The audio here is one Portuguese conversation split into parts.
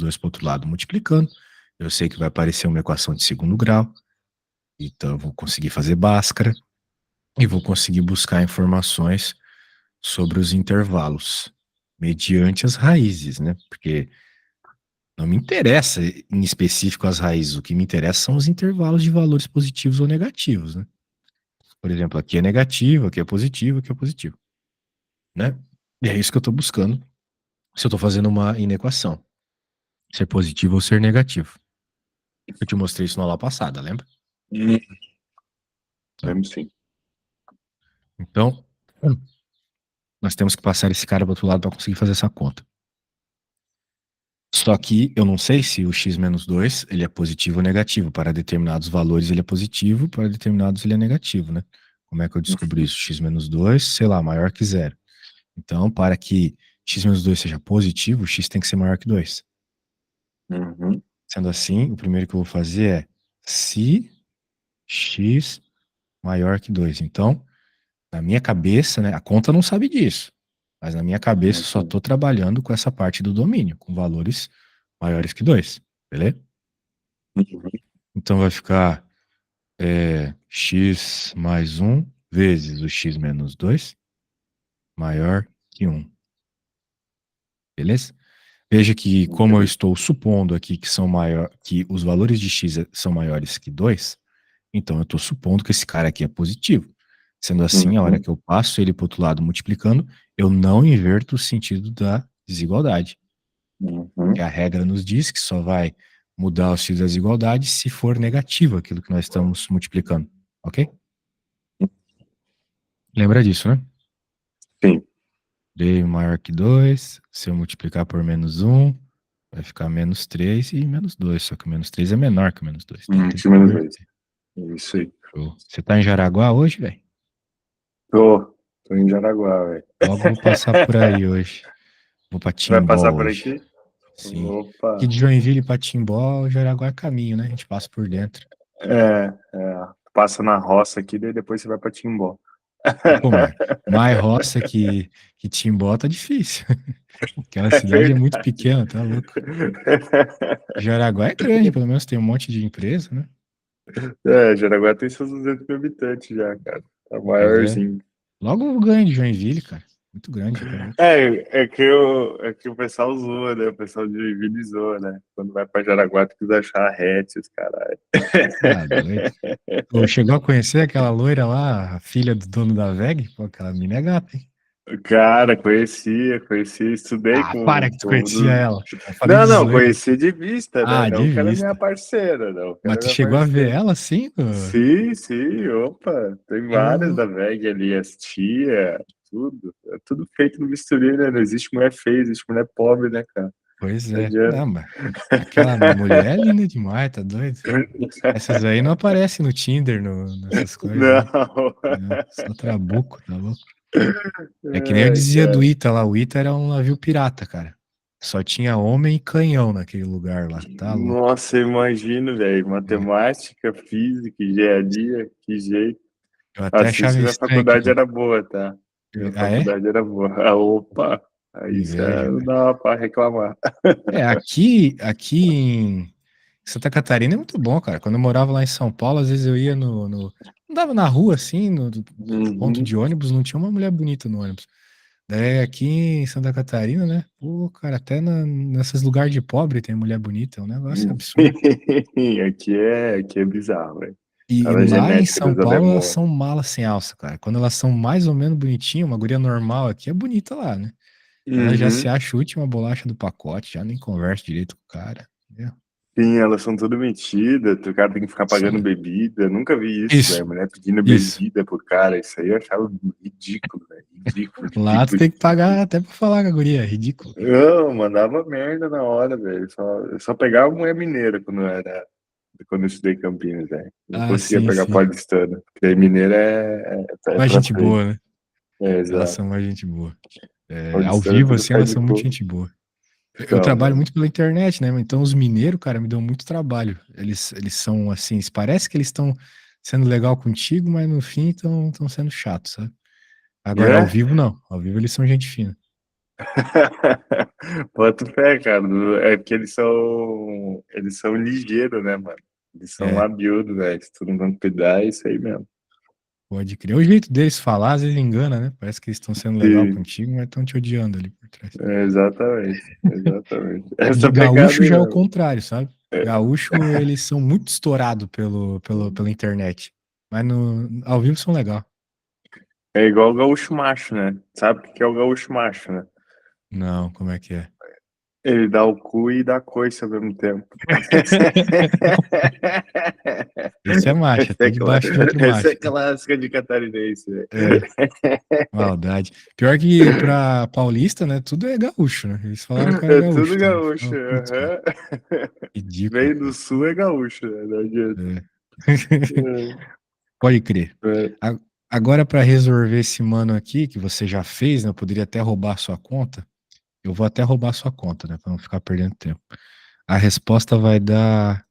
2 para o outro lado multiplicando. Eu sei que vai aparecer uma equação de segundo grau. Então eu vou conseguir fazer Bhaskara e vou conseguir buscar informações sobre os intervalos mediante as raízes, né? Porque não me interessa em específico as raízes, o que me interessa são os intervalos de valores positivos ou negativos, né? Por exemplo, aqui é negativo, aqui é positivo, aqui é positivo, né? E é isso que eu estou buscando se eu estou fazendo uma inequação. Ser positivo ou ser negativo. Eu te mostrei isso na aula passada, lembra? Lembro sim. Então, nós temos que passar esse cara para outro lado para conseguir fazer essa conta. Só que eu não sei se o x menos 2 ele é positivo ou negativo. Para determinados valores ele é positivo, para determinados ele é negativo, né? Como é que eu descubro isso? X menos 2, sei lá, maior que zero. Então, para que x menos 2 seja positivo, x tem que ser maior que 2. Uhum. Sendo assim, o primeiro que eu vou fazer é se x maior que 2. Então, na minha cabeça, né, a conta não sabe disso. Mas na minha cabeça eu só estou trabalhando com essa parte do domínio, com valores maiores que 2. Beleza? Uhum. Então vai ficar x mais 1 vezes o x menos 2 maior que 1. Beleza? Veja que como eu estou supondo aqui que os valores de x são maiores que 2, então eu estou supondo que esse cara aqui é positivo. Sendo assim, a hora que eu passo ele para o outro lado multiplicando, eu não inverto o sentido da desigualdade. Uhum. Que a regra nos diz que só vai mudar o sentido da desigualdade se for negativo aquilo que nós estamos multiplicando. Ok? Lembra disso, né? Sim. D maior que 2, se eu multiplicar por menos 1, vai ficar menos 3 e menos 2. Só que o menos 3 é menor que o menos 2, então tem X que menos 2. inverter. Isso aí. Show. Você tá em Jaraguá hoje, velho? Tô em Jaraguá, velho. Logo vou passar por aí hoje. Vou pra Vai Timbó passar por hoje. aqui? Sim. Aqui Opa. de Joinville pra Timbó, Jaraguá é caminho, né? A gente passa por dentro. Passa na roça aqui, daí depois você vai pra Timbó. Pô, mas mais roça que Timbó tá difícil. Aquela É cidade é muito verdade. pequena, tá louco. Jaraguá é grande, pelo menos tem um monte de empresa, né? Jaraguá tem seus 200 mil habitantes já, cara. Tá Pois é. maiorzinho. Logo ganho de Joinville, cara. Muito grande, tá louco. É que o pessoal zoa, né? O pessoal de Joinville zoa, né? Quando vai pra Jaraguá, tem que achar retes, caralho. Tá doido. Pô, chegou a conhecer aquela loira lá, a filha do dono da VEG? Pô, aquela mina é gata, hein? Cara, conheci, estudei Ah, com para o que tu povo conhecia do. ela. Eu falei Não, de não, zoeira. conheci de vista, né? Ah, Não de que ela é minha vista. parceira, não que Mas ela é tu minha chegou a ver parceira. ela assim? Sim, opa, tem várias Pô, da VEG ali, as tia, tudo. É tudo feito no bisturi, né? Não existe mulher feia, existe mulher pobre, né, cara? pois Não é. adianta. Não, mas aquela mulher é linda demais, tá doido? Essas aí não aparecem no Tinder, nessas coisas aí. Não. Não, só trabuco, tá louco? É que nem eu Ai, dizia do cara. Ita lá, o Ita era um navio pirata, cara. Só tinha homem e canhão naquele lugar lá, tá louco. Nossa, eu imagino, velho. É. Matemática, física, engenharia, que jeito. Eu até achava Assiste, minha estranho faculdade que. era boa, tá? Minha Ah, é? faculdade era boa. Ah, opa! Aí isso Inveja, não velho. dá pra reclamar. Aqui em Santa Catarina é muito bom, cara. Quando eu morava lá em São Paulo, às vezes eu ia andava na rua, assim, no ponto Uhum. de ônibus, não tinha uma mulher bonita no ônibus. Daí aqui em Santa Catarina, né? Pô, cara, até nesses lugares de pobre tem mulher bonita, é um negócio absurdo. Aqui é bizarro, velho. E Cara, a lá em genética São dos Paulo elas alemão. são malas sem alça, cara. Quando elas são mais ou menos bonitinhas, uma guria normal aqui é bonita lá, né? Ela já se Uhum. acha a última bolacha do pacote, já nem conversa direito com o cara. Entendeu? Sim, elas são tudo metidas, o cara tem que ficar pagando Sim. bebida. Nunca vi isso, Isso, velho. Mulher pedindo isso. bebida pro cara. Isso aí eu achava ridículo, velho. Ridículo, Lá tu ridículo, tem que pagar ridículo. até pra falar com a guria, é ridículo. Não, mandava merda na hora, velho. Eu só pegava mulher mineira quando eu estudei em Campinas, velho. Não Ah, conseguia sim, pegar sim. paulistana, porque aí mineira é Mais pra gente frente. boa, né? Elas Exato. são mais gente boa. É, ao Paulistana é vivo, tudo assim, pé elas de são muito cu. gente boa. Eu Então, trabalho mano. muito pela internet, né? Então os mineiros, cara, me dão muito trabalho. Eles são assim, parece que eles estão sendo legal contigo, mas no fim estão sendo chatos, sabe? E Agora, ao é? vivo, não. Ao vivo eles são gente fina. Boto fé, cara. É porque eles são ligeiros, né, mano? Eles são É, labiudos, né? Se tu não cuidar, é isso aí mesmo. pode crer. O jeito deles falar, às vezes engana, né? Parece que eles estão sendo legal Sim, contigo, mas estão te odiando ali por trás. exatamente, exatamente. O de Essa pegada gaúcho aí já é o mesmo. contrário, sabe? É, Gaúcho, eles são muito estourados pela internet. Mas ao vivo são legal. é igual o gaúcho macho, né? Sabe o que é o gaúcho macho, né? Não, como é que é? Ele dá o cu e dá coice ao mesmo tempo. Esse é macho, Essa até é, clá- debaixo de outro essa é macho. clássica de catarinense, né? É, maldade. Pior que pra paulista, né? Tudo é gaúcho, né? Eles falaram que eu era É tudo gaúcho também. gaúcho. Oh, putz, cara. Aham. Ridículo, Vem do cara. sul é gaúcho, né? Não adianta. É. É, Pode crer. é. A- Agora, para resolver esse mano aqui, que você já fez, né? Eu poderia até roubar sua conta. Eu vou até roubar sua conta, né? Pra não ficar perdendo tempo. A resposta vai dar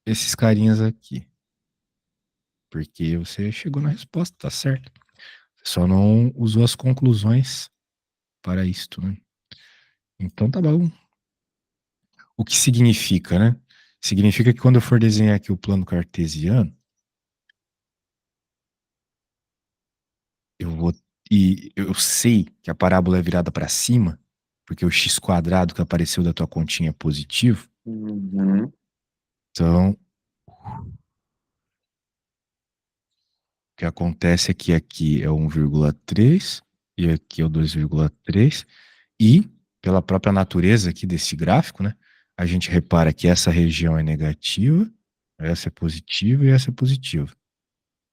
esses carinhas aqui. Porque você chegou na resposta, tá certo. Você só não usou as conclusões para isto, né? Então tá bom. O que significa, né? Significa que quando eu for desenhar aqui o plano cartesiano, eu vou. E eu sei que a parábola é virada para cima, porque o x quadrado que apareceu da tua continha é positivo. Uhum. Então, o que acontece é que aqui é 1,3 e aqui é o 2,3. E, pela própria natureza aqui desse gráfico, né? A gente repara que essa região é negativa, essa é positiva e essa é positiva.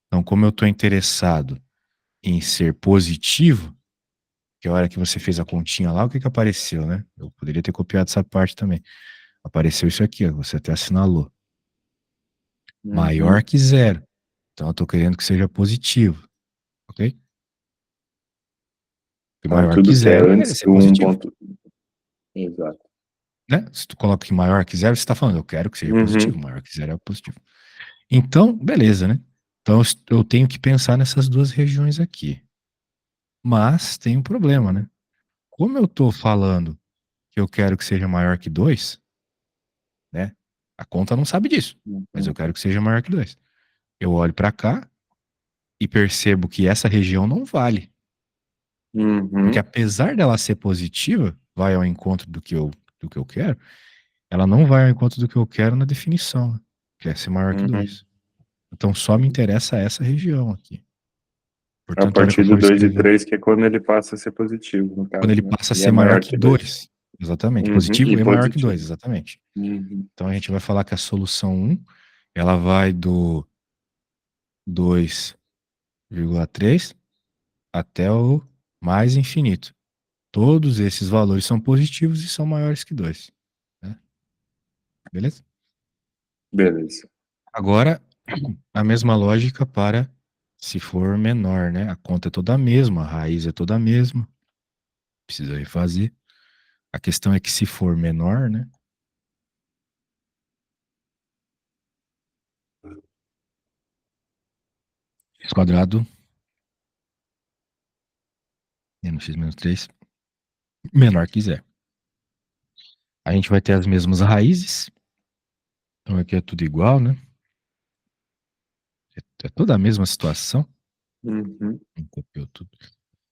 Então, como eu estou interessado em ser positivo, que a hora que você fez a continha lá, o que que apareceu, né? Eu poderia ter copiado essa parte também. Apareceu isso aqui, ó, você até assinalou. Maior Uhum. que zero. Então eu estou querendo que seja positivo, ok? Porque Então, maior tudo que que é zero é antes ser do um positivo, ponto. Exato. né? Se tu coloca que maior que zero, você está falando, eu quero que seja positivo. Uhum. Maior que zero é positivo. Então, beleza, né? Então eu tenho que pensar nessas duas regiões aqui. Mas tem um problema, né? Como eu estou falando que eu quero que seja maior que 2, né? A conta não sabe disso, mas eu Uhum. quero que seja maior que 2. Eu olho para cá e percebo que essa região não vale, porque Uhum. apesar dela ser positiva, vai ao encontro do que eu quero, ela não vai ao encontro do que eu quero na definição, né? Que é ser maior que Uhum. 2. Então só me interessa essa região aqui. A Portanto, a hora que eu partir do for 2 e escrever, 3 que é quando ele passa a ser positivo, no quando caso, ele né? passa a E é ser maior maior que que 2. 2, exatamente, Uhum. E positivo e maior que 2, positivo. exatamente. Uhum. Então a gente vai falar que a solução um, ela vai do 2,3 até o mais infinito. Todos esses valores são positivos e são maiores que 2, né? Beleza? Beleza. Agora, a mesma lógica para se for menor, né? A conta é toda a mesma, a raiz é toda a mesma, precisa refazer. A questão é que se for menor, né? X quadrado menos x menos 3 menor que zero. A gente vai ter as mesmas raízes, então aqui é tudo igual, né? É toda a mesma situação. Uhum. Copiou tudo.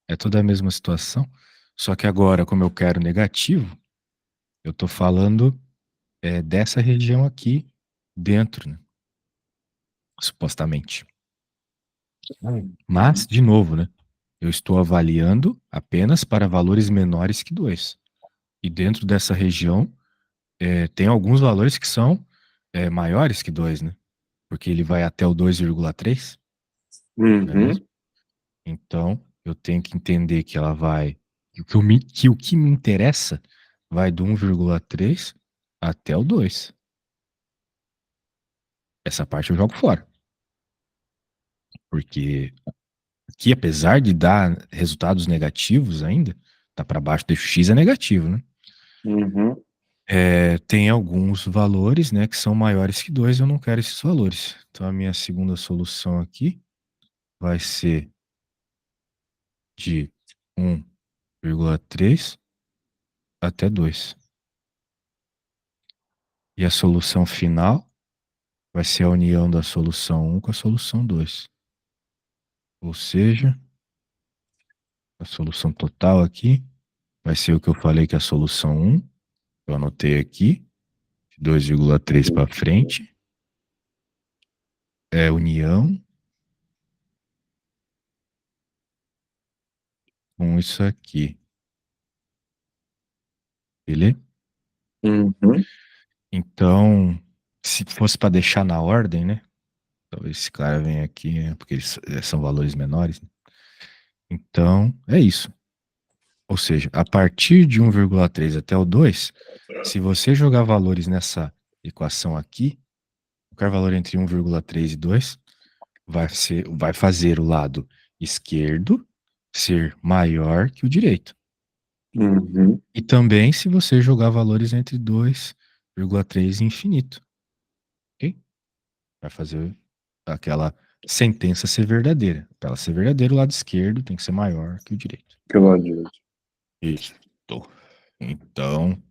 É toda a mesma situação. Só que agora, como eu quero negativo, eu tô falando dessa região aqui dentro, né? Supostamente. Mas, Uhum. de novo, né? Eu estou avaliando apenas para valores menores que 2. E dentro dessa região, tem alguns valores que são maiores que 2, né? Porque ele vai até o 2,3, não é mesmo? Uhum. Então, eu tenho que entender que ela vai. Que o que me interessa vai do 1,3 até o 2. Essa parte eu jogo fora. Porque aqui, apesar de dar resultados negativos ainda, tá para baixo do x é negativo, né? Uhum. Tem alguns valores, né, que são maiores que 2, eu não quero esses valores. Então a minha segunda solução aqui vai ser de 1 1,3 até 2. E a solução final vai ser a união da solução um com a solução 2. Ou seja, a solução total aqui vai ser o que eu falei que é a solução um. Eu anotei aqui, 2,3 para frente. É união com isso aqui. Beleza? Uhum. Então, se fosse para deixar na ordem, né? Talvez esse cara venha aqui, né, porque eles são valores menores, né? Então, é isso. Ou seja, a partir de 1,3 até o 2, se você jogar valores nessa equação aqui, qualquer valor entre 1,3 e 2 vai fazer o lado esquerdo ser maior que o direito. Uhum. E também se você jogar valores entre 2,3 e infinito. Ok? Vai fazer aquela sentença ser verdadeira. Para ela ser verdadeira, o lado esquerdo tem que ser maior que o direito. Que lado direito. Isso. Então,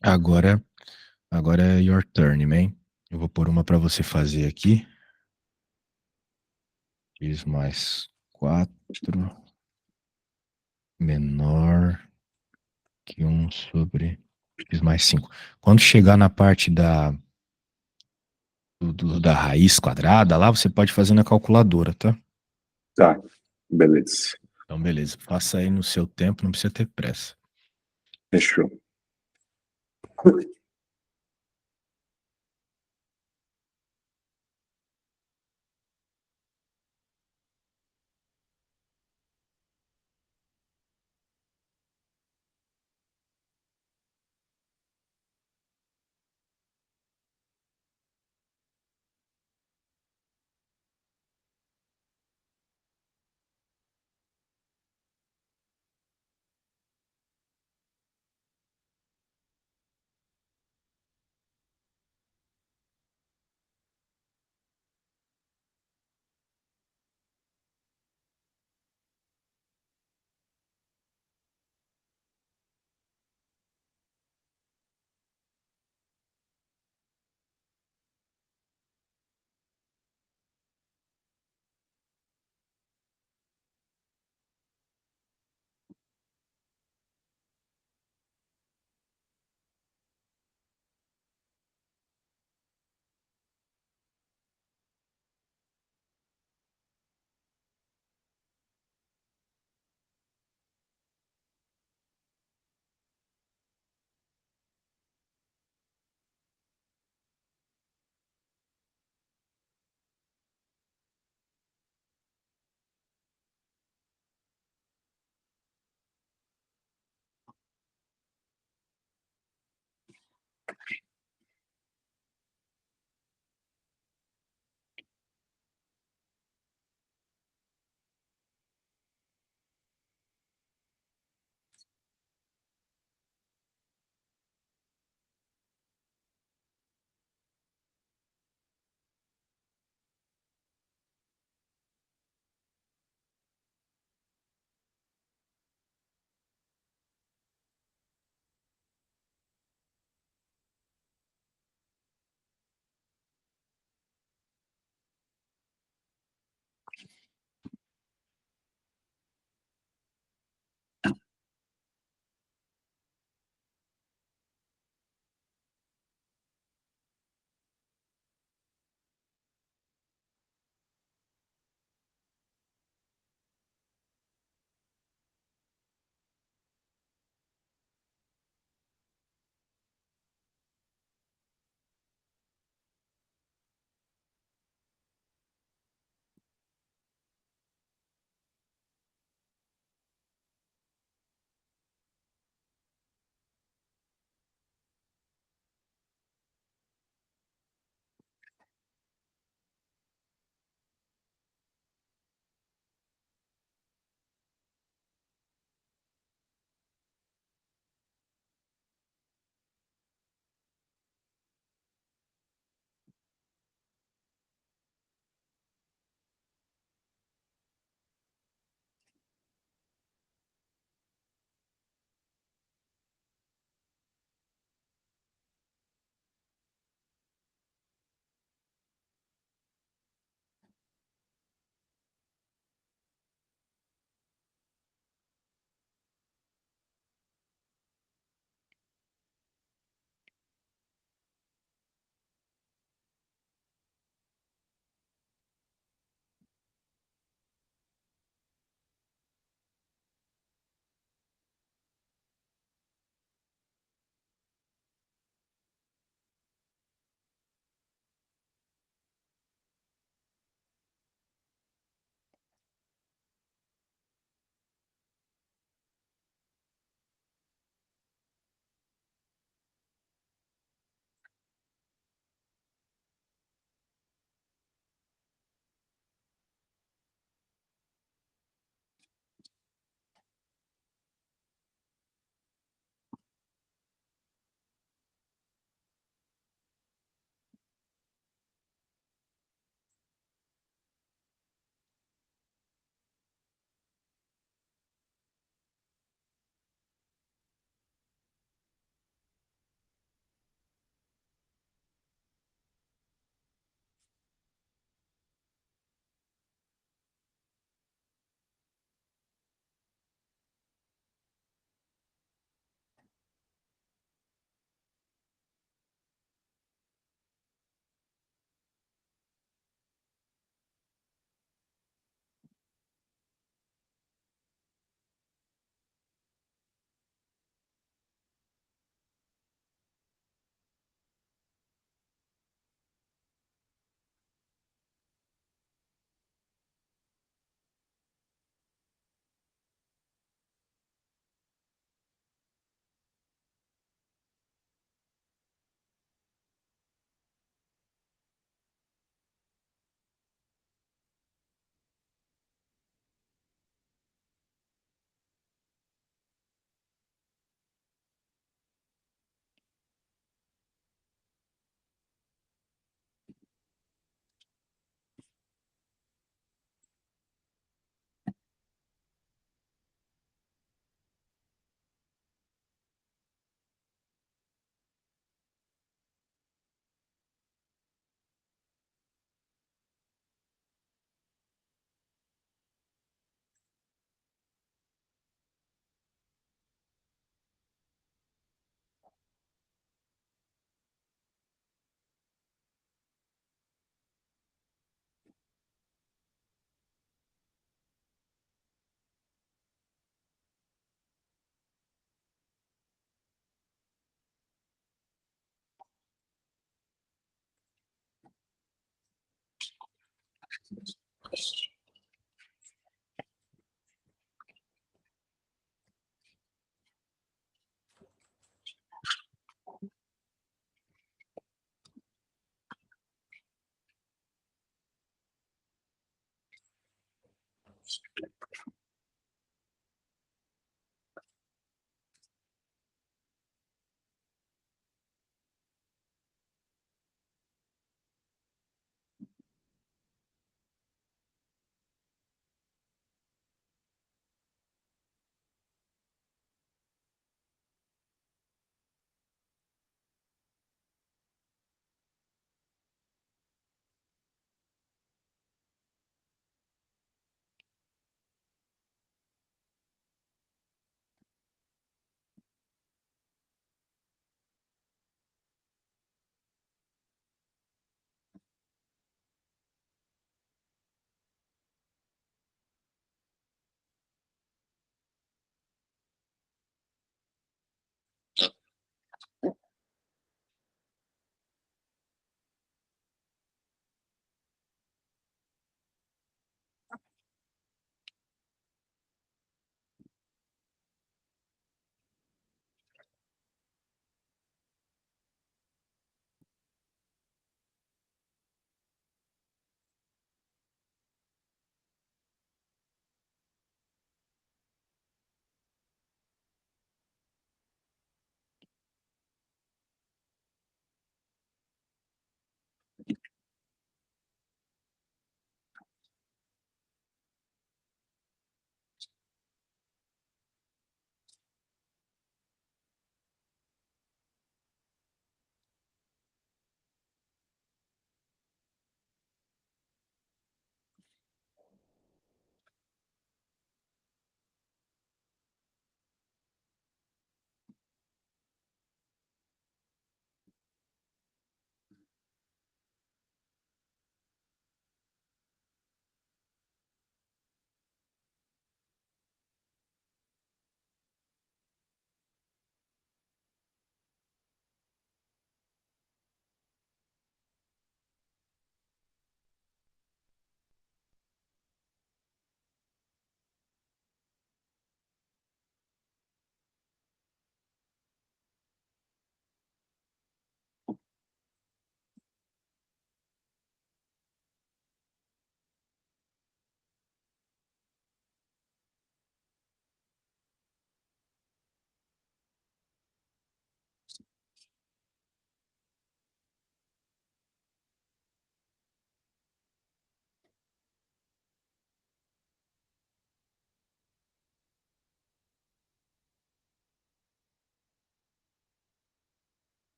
agora, agora é your turn, man. Eu vou pôr uma para você fazer aqui. X mais 4 menor que 1/x mais 5. Quando chegar na parte da raiz quadrada, lá você pode fazer na calculadora, tá? Tá, beleza. Então, beleza. Faça aí no seu tempo, não precisa ter pressa. Fechou.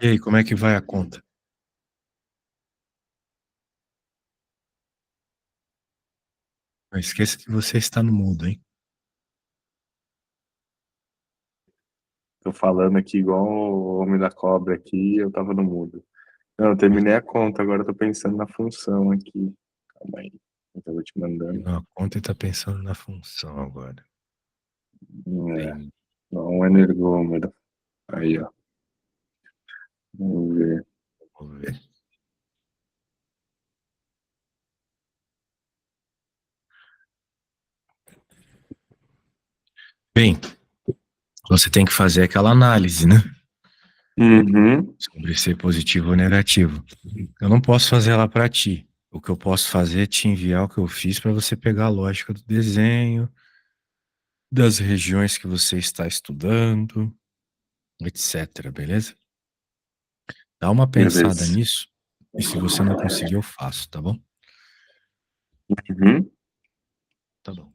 E aí, como é que vai a conta? Não esqueça que você está no mudo, hein? Tô falando aqui igual o homem da cobra aqui, eu tava no mudo. Não, eu terminei a conta, agora eu tô pensando na função aqui. Calma aí. Eu tava te mandando. Terminou a conta e tá pensando na função agora. É, Bem, não, um energômetro. Aí, ó. Vamos ver. vamos ver. Bem, você tem que fazer aquela análise, né? Uhum. Sobre ser positivo ou negativo. Eu não posso fazer ela para ti. O que eu posso fazer é te enviar o que eu fiz para você pegar a lógica do desenho, das regiões que você está estudando, etc, beleza? Dá uma pensada Beleza. nisso e se você não conseguir, eu faço, tá bom? Uhum. Tá bom.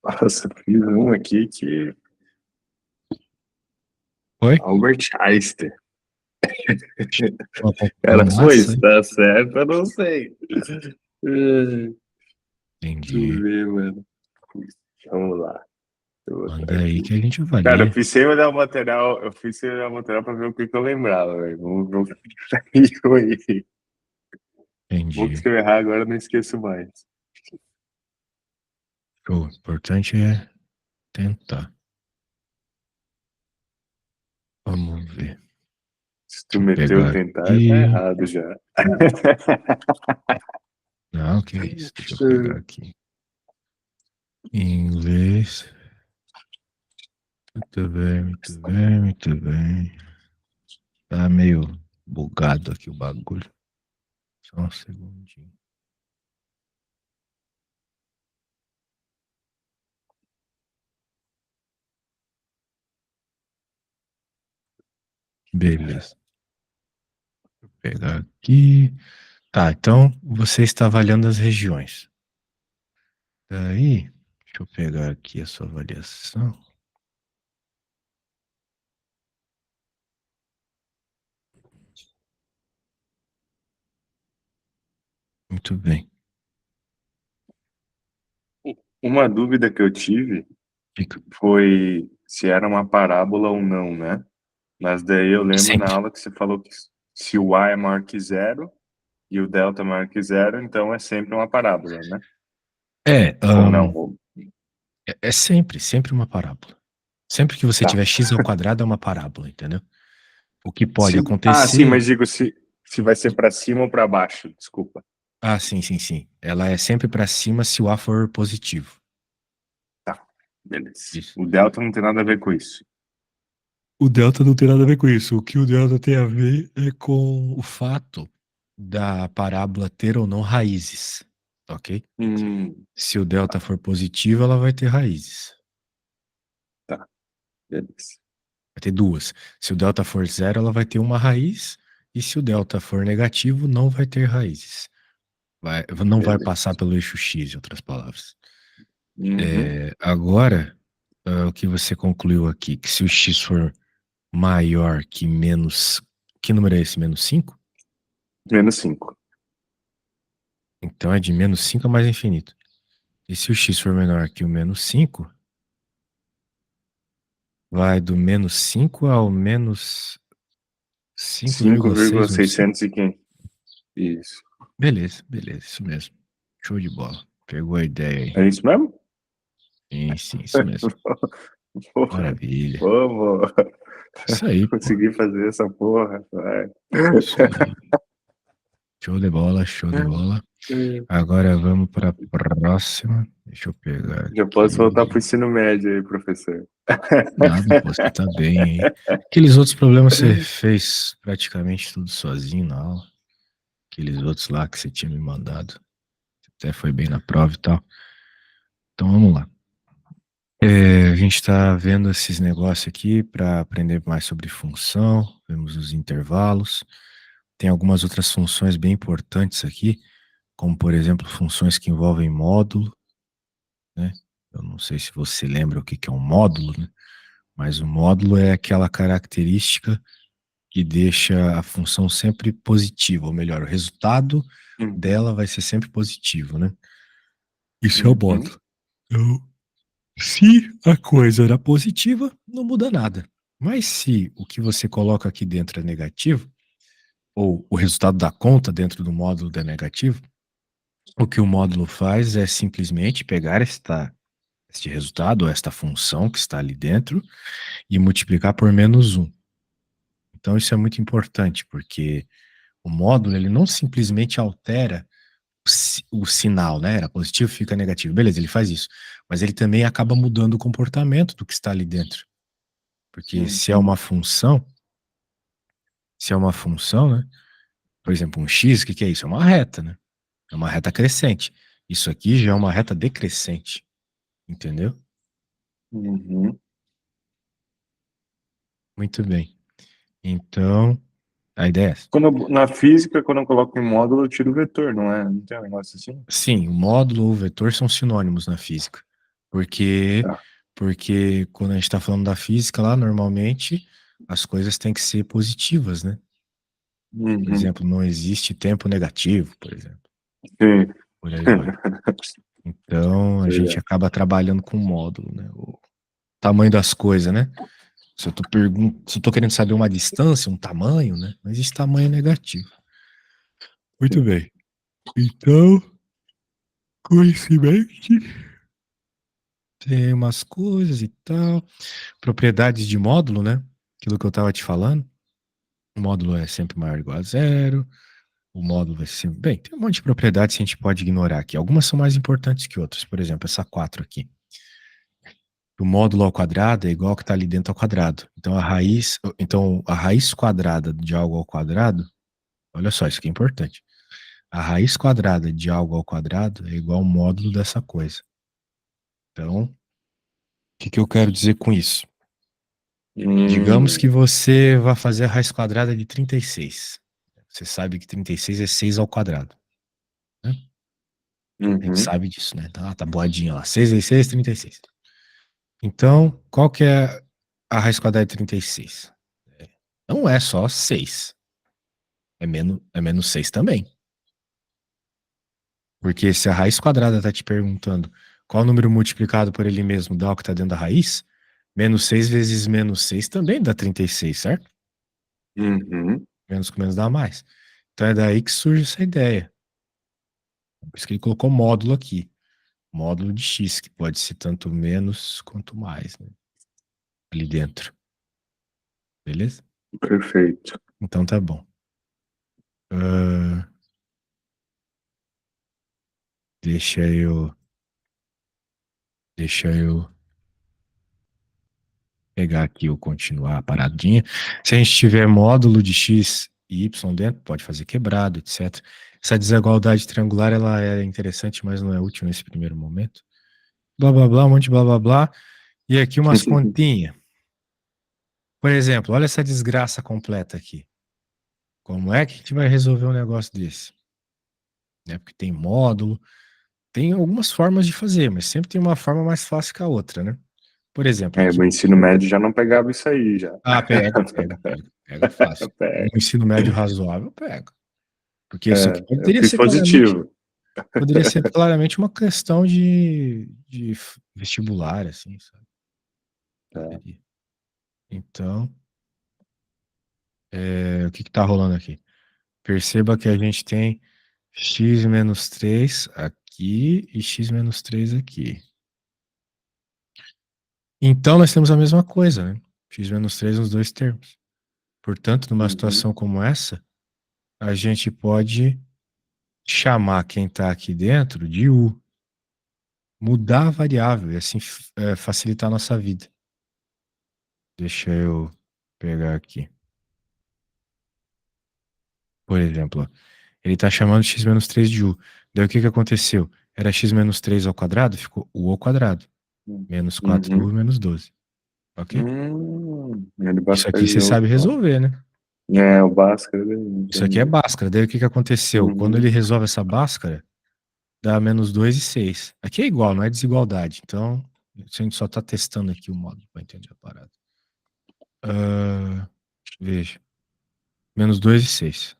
Nossa, fiz um aqui que. Oi? Albert Einstein. Uma conclusão Cara, foi, massa, se hein? tá certo, eu não sei. Deixa eu Entendi. ver, mano. Vamos lá. Eu vou botar Manda aí aqui. que a gente Cara, eu avalia. fiz sem olhar o material, eu fiz sem olhar o material pra ver o que que eu lembrava, velho. Vamos ver o que saiu aí. Bom que Entendi. se eu errar agora eu não esqueço mais. O importante é tentar. Vamos ver. Se tu Deixa eu meteu pegar tentar, tá aqui. errado já. Não, que é isso. Deixa eu pegar aqui. Em inglês. Muito bem, muito bem, muito bem. Tá meio bugado aqui o bagulho. Só um segundinho. Beleza. Vou pegar aqui. Tá, então você está avaliando as regiões. Daí, deixa eu pegar aqui a sua avaliação. Muito bem. Uma dúvida que eu tive Fica foi se era uma parábola ou não, né? Mas daí eu lembro na sempre. aula que você falou que se o y é maior que zero e o delta é maior que zero, então é sempre uma parábola, né? É, Ou não? é sempre, sempre uma parábola. Sempre que você Tá. tiver x ao quadrado é uma parábola, entendeu? O que pode Sim, acontecer. mas digo se vai ser para cima ou para baixo, desculpa. Ah, sim, sim, sim. Ela é sempre para cima se o A for positivo. Tá, beleza. Isso. O delta não tem nada a ver com isso. O delta não tem nada a ver com isso. O que o delta tem a ver é com o fato da parábola ter ou não raízes, ok? Se o delta for positivo, ela vai ter raízes. Tá, beleza. Vai ter duas. Se o delta for zero, ela vai ter uma raiz. E se o delta for negativo, não vai ter raízes. Não vai passar Beleza. pelo eixo X, em outras palavras. Uhum. Agora, o que você concluiu aqui, que se o X for maior que menos. Que número é esse? Menos 5? Menos 5. Então é de menos 5 a mais infinito. E se o X for menor que o menos 5, vai do menos 5 ao menos 5,615. 5,615. Isso. Beleza, beleza, isso mesmo. Show de bola. Pegou a ideia aí. É isso mesmo? Sim, sim, isso mesmo. Porra, Maravilha. vamos. Isso aí, pô. Consegui fazer essa porra. Vai. Isso aí. Show de bola, show de bola. Agora vamos para a próxima. Deixa eu pegar Já posso voltar aqui. pro ensino médio aí, professor. Nada, pô, você tá bem aí. Aqueles outros problemas você fez praticamente tudo sozinho na aula. Aqueles outros lá que você tinha me mandado. Até foi bem na prova e tal. Então vamos lá. A gente está vendo esses negócios aqui para aprender mais sobre função, vemos os intervalos. Tem algumas outras funções bem importantes aqui, como por exemplo funções que envolvem módulo, né? Eu não sei se você lembra o que que é um módulo, né? Mas o módulo é aquela característica que deixa a função sempre positiva, ou melhor, o resultado Uhum, dela vai ser sempre positivo, né? Isso é o uhum, módulo. Então, se a coisa era positiva, não muda nada. Mas se o que você coloca aqui dentro é negativo, ou o resultado da conta dentro do módulo é negativo, o que o módulo faz é simplesmente pegar este resultado, ou esta função que está ali dentro, e multiplicar por menos um. Então isso é muito importante, porque o módulo ele não simplesmente altera o sinal, né? Era positivo, fica negativo. Beleza, ele faz isso. Mas ele também acaba mudando o comportamento do que está ali dentro. Porque uhum, se é uma função, né? Por exemplo, um x, o que que é isso? É uma reta, né? É uma reta crescente. Isso aqui já é uma reta decrescente, entendeu? uhum. Muito bem. Então, a ideia é essa. Na física, quando eu coloco em módulo, eu tiro o vetor, não é? Não tem um negócio assim? Sim, o módulo ou o vetor são sinônimos na física. Porque, Tá. porque quando a gente está falando da física lá, normalmente as coisas têm que ser positivas, né? Por Uhum. exemplo, não existe tempo negativo, por exemplo. Sim. Por aí vai. Então, a gente Verdade. acaba trabalhando com módulo, né? O tamanho das coisas, né? Se eu tô querendo saber uma distância, um tamanho, né? Não existe tamanho negativo. Muito Sim. bem. Então, conhecimento, tem umas coisas e tal. Propriedades de módulo, né? Aquilo que eu estava te falando. O módulo é sempre maior ou igual a zero. O módulo vai ser sempre. Bem, tem um monte de propriedades que a gente pode ignorar aqui. Algumas são mais importantes que outras. Por exemplo, essa 4 aqui. o módulo ao quadrado é igual ao que está ali dentro ao quadrado. Então a raiz quadrada de algo ao quadrado, olha só, isso aqui é importante. A raiz quadrada de algo ao quadrado é igual ao módulo dessa coisa. Então, o que eu quero dizer com isso? Digamos que você vai fazer a raiz quadrada de 36. Você sabe que 36 é 6 ao quadrado, né? A gente sabe disso, né? Tá boadinha lá. 6 vezes 6, 36. Então, qual que é a raiz quadrada de 36? Não é só 6. É menos 6 também. Porque se a raiz quadrada está te perguntando qual número multiplicado por ele mesmo dá o que está dentro da raiz, menos 6 vezes menos 6 também dá 36, certo? Menos com menos dá mais. Então é daí que surge essa ideia. Por isso que ele colocou módulo aqui. Módulo de x, que pode ser tanto menos quanto mais, né? Ali dentro. Beleza? Perfeito. Então tá bom. Deixa eu pegar aqui ou continuar a paradinha. Se a gente tiver módulo de x e y dentro, pode fazer quebrado, etc. Essa desigualdade triangular, ela é interessante, mas não é útil nesse primeiro momento. Blá, blá, blá, um monte de blá, blá, blá. E aqui umas continhas. Por exemplo, olha essa desgraça completa aqui. Como é que a gente vai resolver um negócio desse? Né? Porque tem módulo, tem algumas formas de fazer, mas sempre tem uma forma mais fácil que a outra, né? Por exemplo, aqui. O ensino médio já não pegava isso aí, já. Ah, pega fácil. Um Pega. ensino médio razoável, pega. Porque isso aqui Eu fiz positivo. poderia ser claramente uma questão de vestibular, assim, sabe? Então, o que tá rolando aqui? Perceba que a gente tem x menos 3 aqui e x menos 3 aqui. Então, nós temos a mesma coisa, né? X menos 3 nos dois termos. Portanto, numa situação como essa, a gente pode chamar quem está aqui dentro de U. Mudar a variável e assim facilitar a nossa vida. Deixa eu pegar aqui. Por exemplo, ó, ele está chamando x menos 3 de U. Daí o que aconteceu? Era x menos 3 ao quadrado, ficou U ao quadrado. Menos 4U menos 12. Ok? Ele Isso aqui você sabe resolver, né? O Bhaskara. Isso aqui é Bhaskara. Daí o que aconteceu? Quando ele resolve essa Bhaskara, dá menos 2 e 6. Aqui é igual, não é desigualdade. Então, a gente só está testando aqui o módulo para entender a parada. Veja. Menos 2 e 6.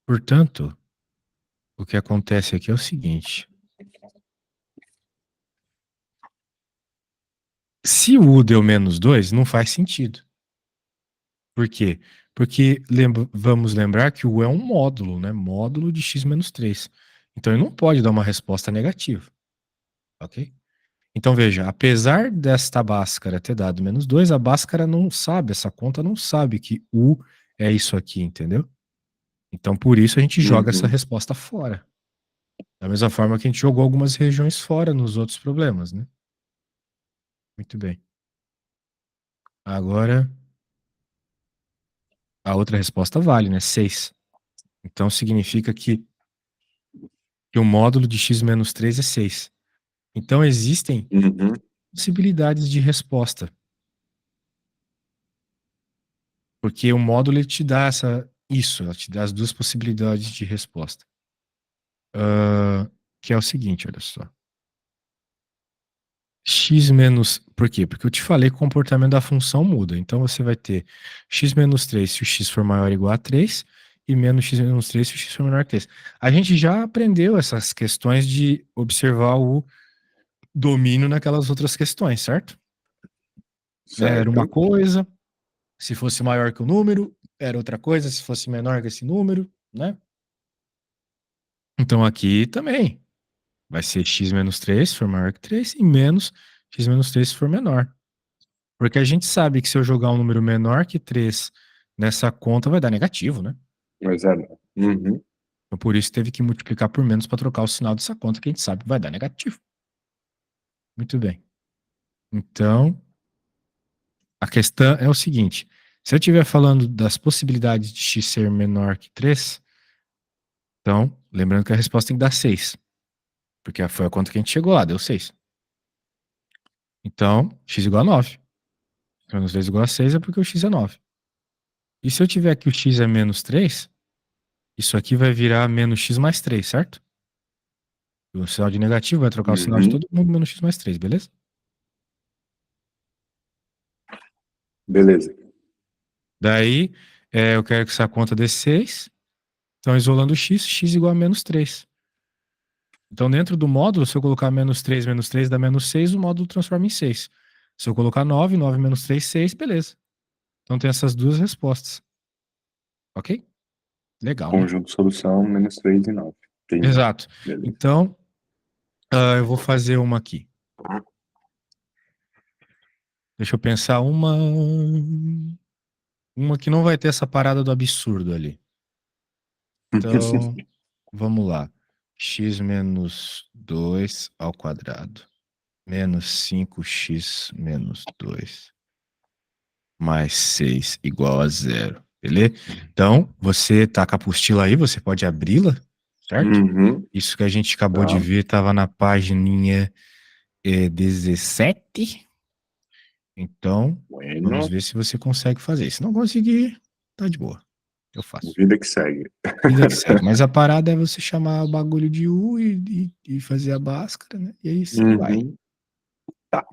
Portanto, o que acontece aqui é o seguinte. Se o U deu menos 2, não faz sentido. Por quê? Porque vamos lembrar que o U é um módulo, né? Módulo de x menos 3. Então ele não pode dar uma resposta negativa. Ok? Então veja, apesar desta Bhaskara ter dado menos 2, a Bhaskara não sabe, essa conta não sabe que U é isso aqui, entendeu? Então por isso a gente joga essa resposta fora. Da mesma forma que a gente jogou algumas regiões fora nos outros problemas, né? Muito bem. Agora, a outra resposta vale, né? 6. Então significa que o módulo de x menos 3 é 6. Então existem possibilidades de resposta. Porque o módulo ele te dá ele te dá as duas possibilidades de resposta. Que é o seguinte, olha só. X menos... Por quê? Porque eu te falei que o comportamento da função muda. Então você vai ter x menos 3 se o x for maior ou igual a 3 e menos x menos 3 se o x for menor que 3. A gente já aprendeu essas questões de observar o domínio naquelas outras questões, certo? Era uma coisa, se fosse maior que o número, era outra coisa, se fosse menor que esse número, né? Então aqui também vai ser x menos 3 se for maior que 3 e menos x menos 3 se for menor. Porque a gente sabe que se eu jogar um número menor que 3 nessa conta vai dar negativo, né? Mas é. Então por isso teve que multiplicar por menos para trocar o sinal dessa conta que a gente sabe que vai dar negativo. Muito bem. Então, a questão é o seguinte: se eu estiver falando das possibilidades de x ser menor que 3, então, lembrando que a resposta tem que dar 6, porque foi a conta que a gente chegou lá, deu 6. Então, x igual a 9. Menos 2 igual a 6 é porque o x é 9. E se eu tiver que o x é menos 3, isso aqui vai virar menos x mais 3, certo? O sinal de negativo vai trocar o sinal de Uhum. todo mundo menos x mais 3, beleza? Beleza. Daí, eu quero que essa conta dê 6. Então, isolando o x, x igual a menos 3. Então, dentro do módulo, se eu colocar menos 3 dá menos 6, o módulo transforma em 6. Se eu colocar 9, 9 menos 3, 6, beleza. Então, tem essas duas respostas. Ok? Legal, né? Conjunto solução, menos 3 e 9. Entendi. Exato. Beleza. Então, eu vou fazer uma aqui. Deixa eu pensar uma que não vai ter essa parada do absurdo ali. Então, vamos lá. X menos 2 ao quadrado. Menos 5x menos 2 mais 6 igual a zero. Beleza? Então, você tá com a apostila aí, você pode abri-la, certo? Uhum. Isso que a gente acabou de Tá. ver estava na págininha 17. Então, vamos Bueno. ver se você consegue fazer. Se não conseguir, tá de boa. Eu faço. Vida que segue. Vida que segue. Mas a parada é você chamar o bagulho de U e fazer a báscara, né? E aí sim vai. Uhum. Tá.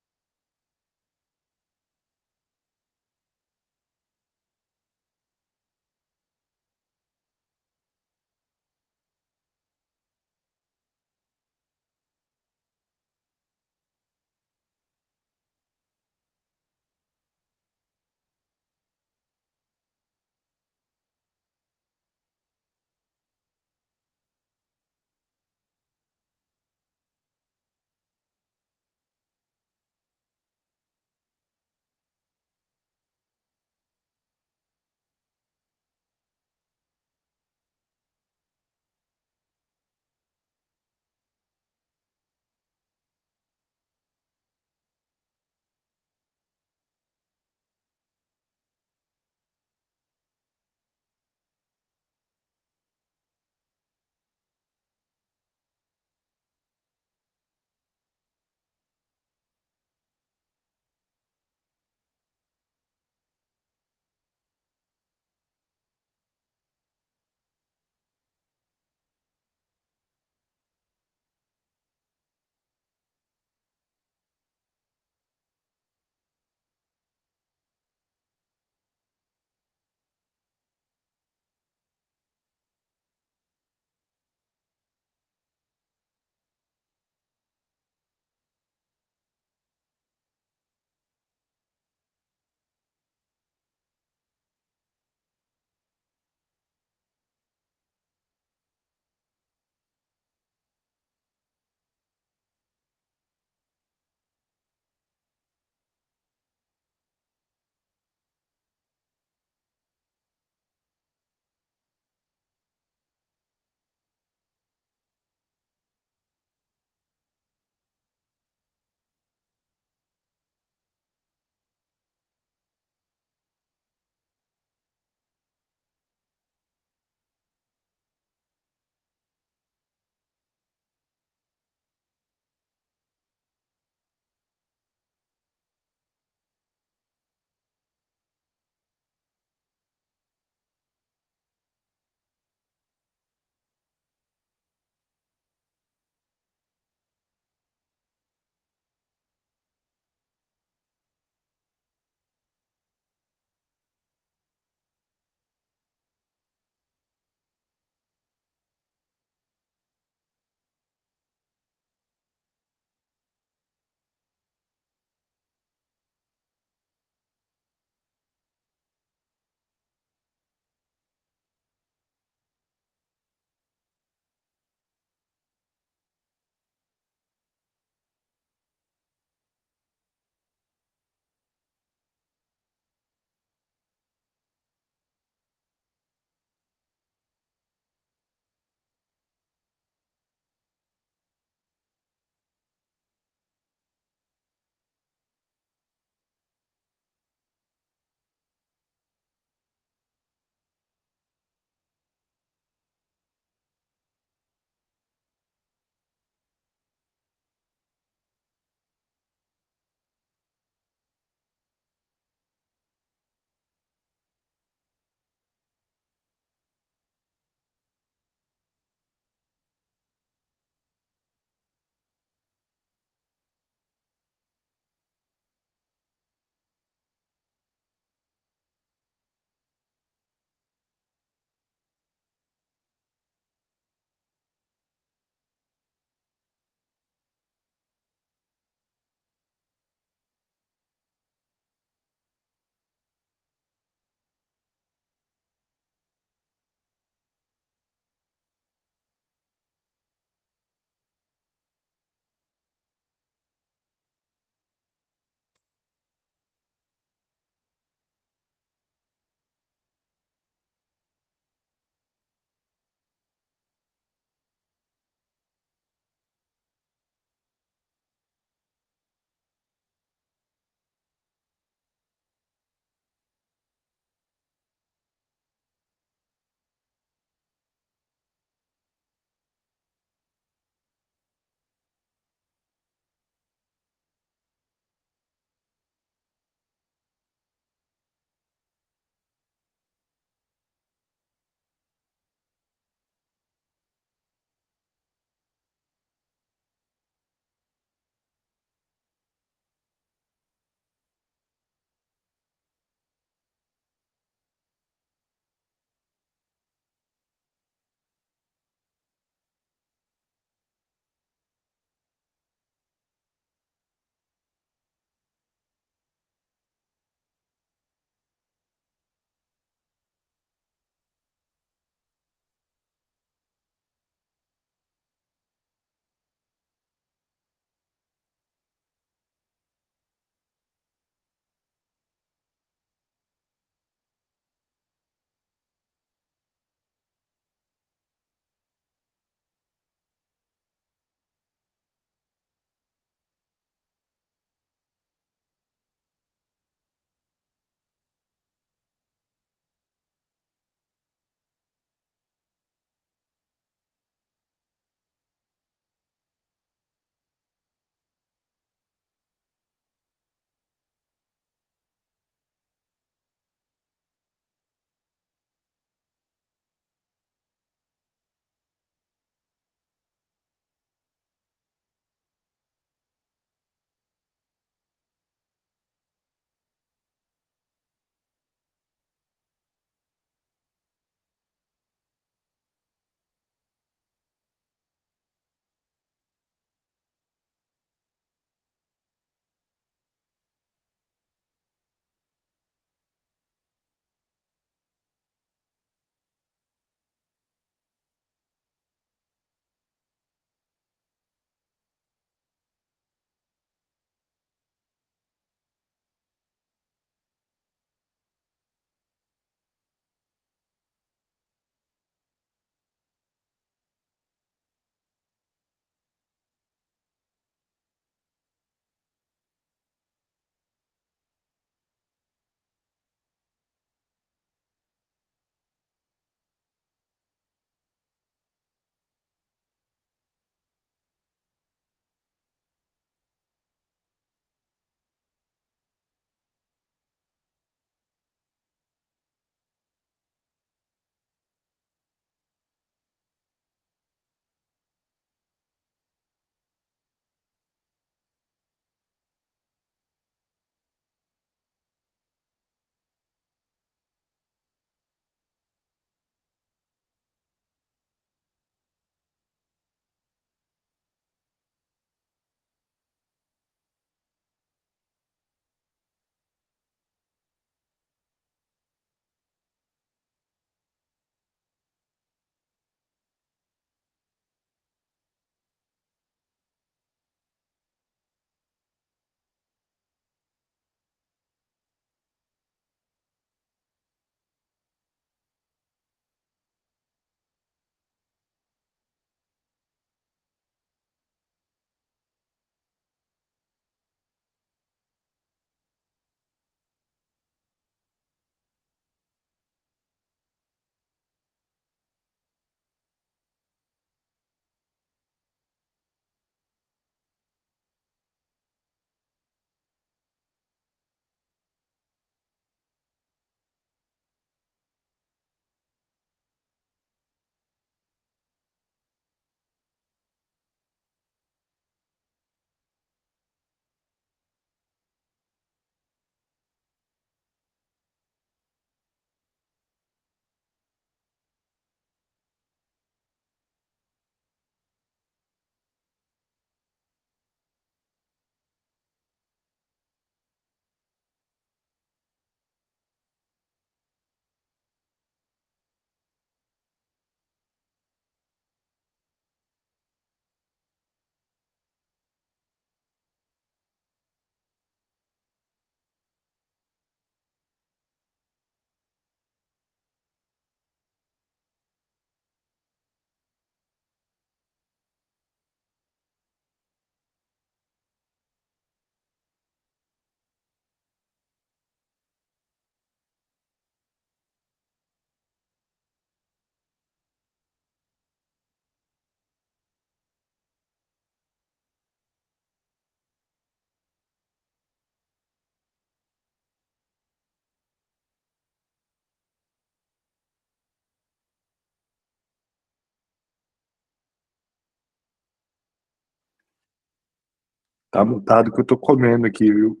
Tá mutado que eu tô comendo aqui, viu?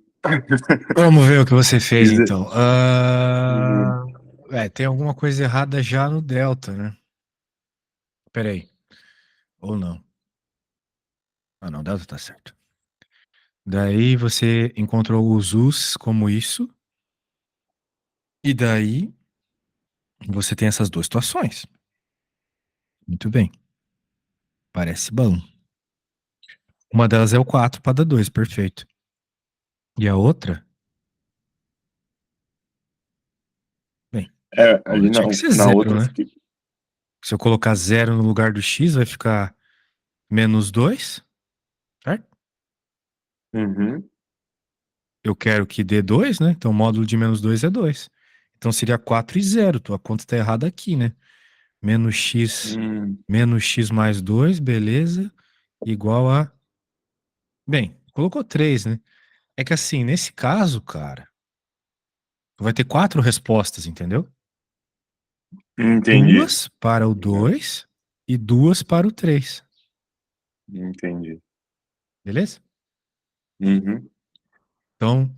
Vamos ver o que você fez, Dizer. então. Hum, Tem alguma coisa errada já no delta, né? Peraí. Ou não. Ah, não, delta tá certo. Daí você encontrou os us como isso. E daí você tem essas duas situações. Muito bem. Parece bom. Uma delas é o 4 para dar 2, perfeito. E a outra? Bem, a outra ali tinha que ser na zero, outra eu né? fiquei. Se eu colocar zero no lugar do x, vai ficar menos 2, certo? Uhum, Eu quero que dê 2, né? Então o módulo de menos 2 é 2. Então seria 4 e zero. Tua conta está errada aqui, né? Menos x, hum, menos x mais 2, beleza, igual a... Bem, colocou 3, né? É que assim, nesse caso, cara, tu vai ter quatro respostas, entendeu? entendi. Duas para o Uhum, 2 e duas para o 3, entendi. beleza? Uhum. Então,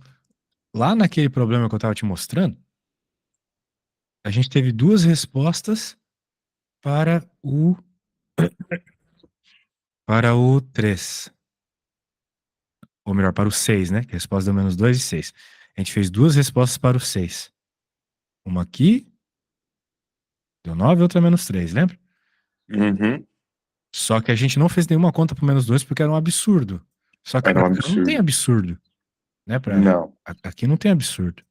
lá naquele problema que eu estava te mostrando, a gente teve duas respostas para o 3, ou melhor, para o 6, né? Que a resposta deu menos 2 e 6. A gente fez duas respostas para o 6. Uma aqui, deu 9, outra menos 3, lembra? Uhum. Só que a gente não fez nenhuma conta para menos 2 porque era um absurdo. Só que Era para um cá não tem absurdo. absurdo, né? Não. Aqui não tem absurdo.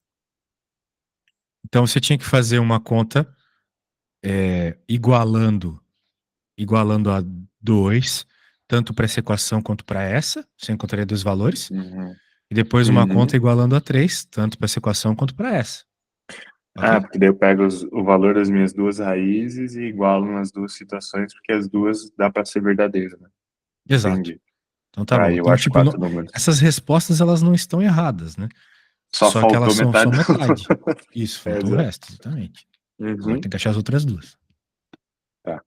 Então você tinha que fazer uma conta igualando a 2, tanto para essa equação quanto para essa. Você encontraria dois valores. Uhum. E depois uma conta Uhum. igualando a 3, tanto para essa equação quanto para essa. Ah, Ok? porque daí eu pego o valor das minhas duas raízes e igualo nas duas situações, porque as duas dá para ser verdadeira, né? Exato. Entendi. Então tá bom. Aí eu Então, acho tipo, quatro números. essas respostas elas não estão erradas, né? Só Só que faltou elas são metade. metade. Isso, É, faltou o exato. resto, exatamente. Agora Uhum. tem que achar as outras duas. Tá.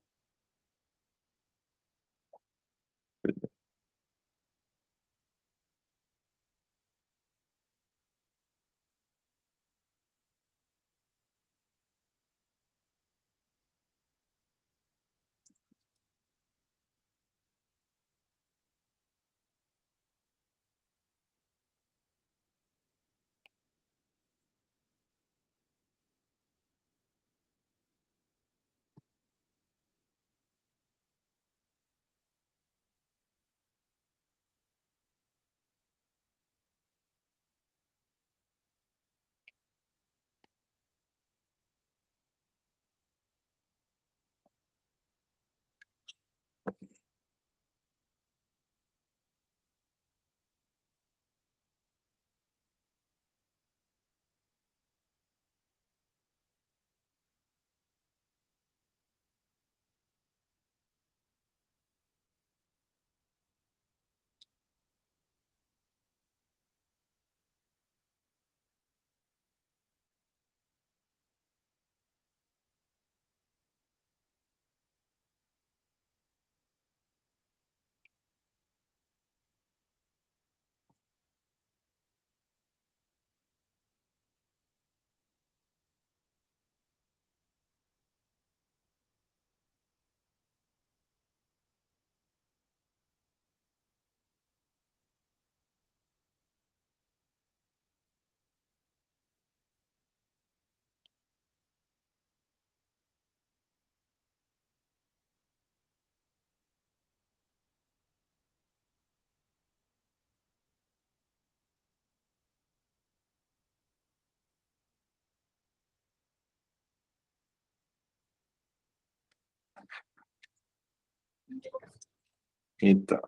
Eita.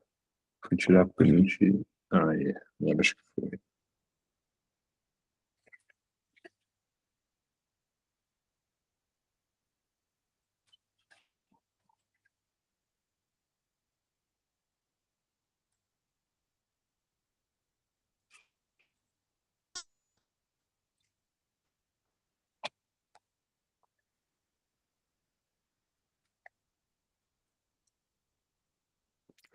Fui tirar print. Ah, é. Eu acho que foi.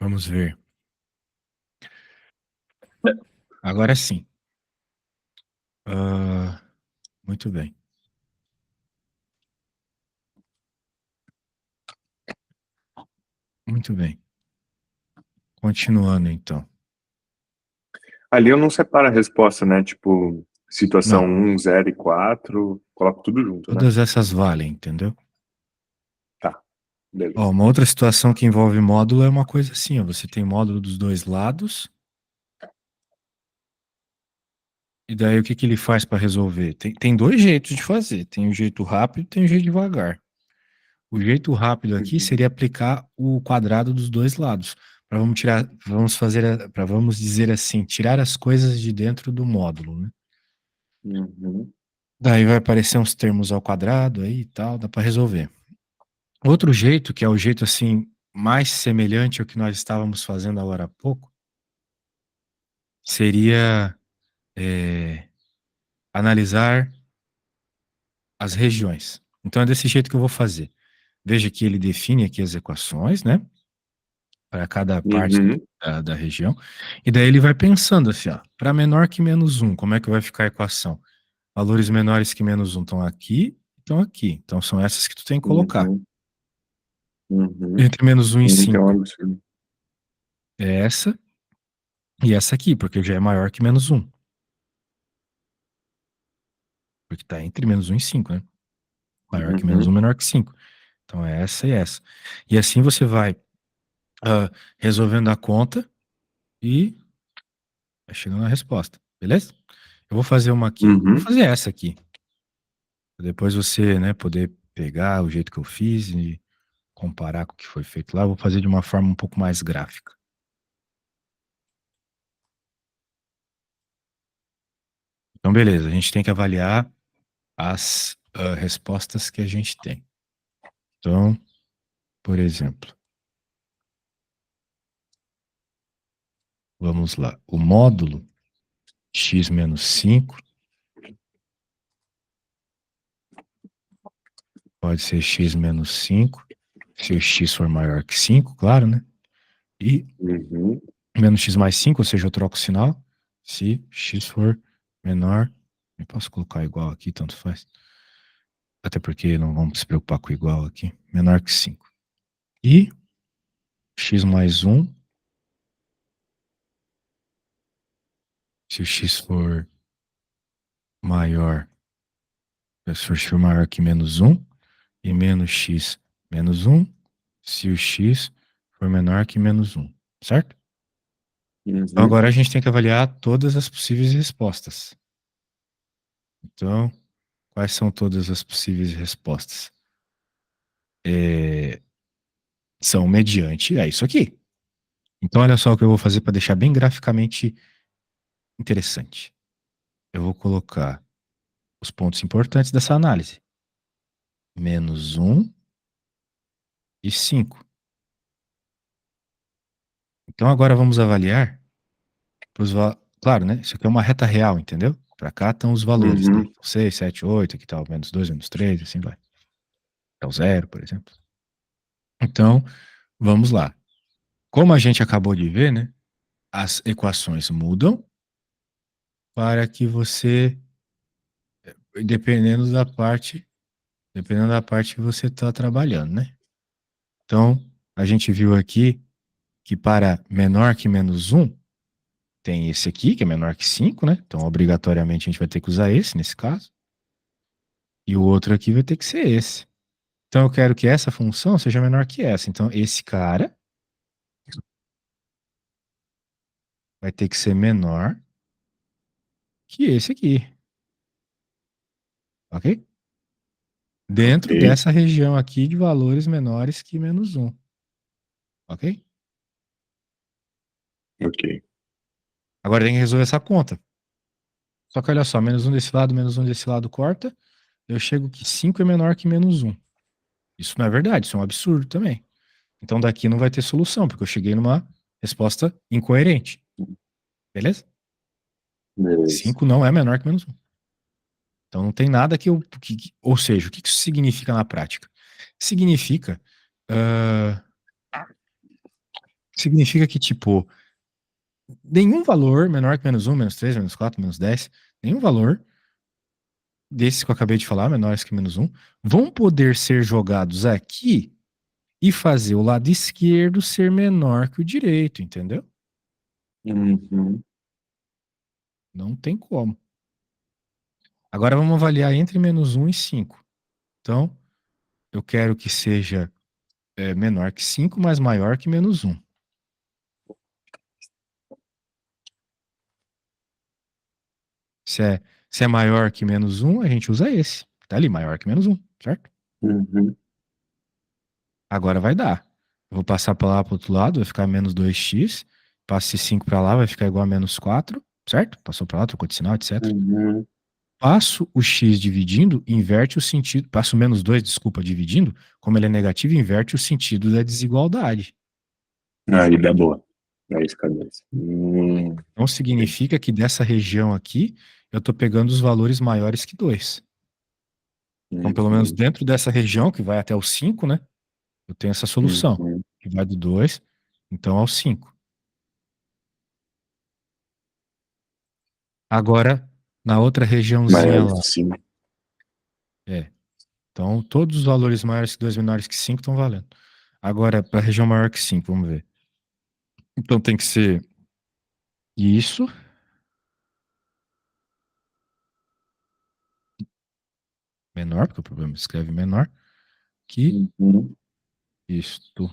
Vamos ver. Agora sim. Muito bem. Muito bem. Continuando, então. Ali eu não separo a resposta, né? Tipo, situação Não, 1, 0 e 4, coloco tudo junto, né? todas essas valem, entendeu? Tá, Ó, beleza. uma outra situação que envolve módulo é uma coisa assim, ó, você tem módulo dos dois lados, e daí o que que ele faz para resolver? Tem dois jeitos de fazer, tem o jeito rápido e tem o jeito devagar. O jeito rápido aqui Uhum. seria aplicar o quadrado dos dois lados. Para vamos tirar, vamos fazer, para vamos dizer assim, tirar as coisas de dentro do módulo, né? Uhum. Daí vai aparecer uns termos ao quadrado aí e tal, dá para resolver. Outro jeito, que é o jeito assim mais semelhante ao que nós estávamos fazendo agora há pouco, seria analisar as regiões. Então é desse jeito que eu vou fazer. Veja que ele define aqui as equações, né? Para cada parte Uhum. da região. E daí ele vai pensando assim, ó, para menor que menos um, como é que vai ficar a equação? Valores menores que menos um estão aqui, estão aqui. Então são essas que tu tem que colocar. Uhum. Uhum. Entre menos um e Que é um 5 absurdo. é essa e essa aqui, porque já é maior que menos um. Porque está entre menos um e 5, né? Maior que menos um, Uhum. menor que 5. Então é essa e essa. E assim você vai resolvendo a conta e vai chegando na resposta, beleza? Eu vou fazer uma aqui. Vou Uhum. fazer essa aqui. Pra depois você, né, poder pegar o jeito que eu fiz e comparar com o que foi feito lá. Eu vou fazer de uma forma um pouco mais gráfica. Então, beleza. A gente tem que avaliar as respostas que a gente tem. Então, por exemplo, vamos lá. O módulo x menos 5 pode ser x menos 5, se o x for maior que 5, claro, né? E Uhum. menos x mais 5, ou seja, eu troco o sinal, se x for menor, eu posso colocar igual aqui, tanto faz. Até porque não vamos se preocupar com igual aqui, menor que 5. E x mais 1, se o x for maior, se o x for maior que menos 1, e menos x menos 1, se o x for menor que menos 1, certo? Então Uhum. agora a gente tem que avaliar todas as possíveis respostas. Então, quais são todas as possíveis respostas? São mediante isso aqui. Então, olha só o que eu vou fazer para deixar bem graficamente interessante. Eu vou colocar os pontos importantes dessa análise: menos 1 e 5. Então, agora vamos avaliar. Claro, né? Isso aqui é uma reta real, entendeu? Para cá estão os valores, né? Uhum. 6, 7, 8, aqui tá o menos 2, menos 3, assim vai. É o zero, por exemplo. Então, vamos lá. Como a gente acabou de ver, né? As equações mudam para que você, dependendo da parte, dependendo da parte que você está trabalhando, né? Então, a gente viu aqui que para menor que menos um tem esse aqui, que é menor que 5, né? Então, obrigatoriamente, a gente vai ter que usar esse nesse caso. E o outro aqui vai ter que ser esse. Então, eu quero que essa função seja menor que essa. Então, esse cara vai ter que ser menor que esse aqui. Ok? Ok. Dentro dessa região aqui de valores menores que menos um. Ok? Ok. Agora tem que resolver essa conta. Só que olha só, menos um desse lado, menos um desse lado corta. Eu chego que 5 é menor que menos um. Isso não é verdade, isso é um absurdo também. Então daqui não vai ter solução, porque eu cheguei numa resposta incoerente. Beleza? Beleza. 5 não é menor que menos um. Então não tem nada que eu. Ou seja, o que isso significa na prática? Significa. ah, significa que, tipo, nenhum valor menor que menos um, menos 3, menos 4, menos 10, nenhum valor desses que eu acabei de falar, menores que menos um, vão poder ser jogados aqui e fazer o lado esquerdo ser menor que o direito, entendeu? Uhum. Não tem como. Agora vamos avaliar entre menos um e 5. Então, eu quero que seja menor que 5, mas maior que menos um. Se é, se é maior que menos um, a gente usa esse. Tá ali, maior que menos um, certo? Uhum. Agora vai dar. Eu vou passar para lá para outro lado, vai ficar menos 2x. Passe 5 para lá, vai ficar igual a menos 4, certo? Passou para lá, trocou de sinal, etc. Uhum. Passo o x dividindo, inverte o sentido. Passo menos 2, desculpa, dividindo. Como ele é negativo, inverte o sentido da desigualdade. Aí dá boa. É isso, cabeça. Então significa que dessa região aqui, eu estou pegando os valores maiores que 2. Então, pelo menos Uhum. dentro dessa região, que vai até o 5, né? Eu tenho essa solução, Uhum. que vai do 2, então ao 5. Agora, na outra regiãozinha Maior lá, que 5. é. Então, todos os valores maiores que 2 menores que 5 estão valendo. Agora, para a região maior que 5, vamos ver. Então, tem que ser isso, menor, porque o problema escreve menor, que Uhum. isto.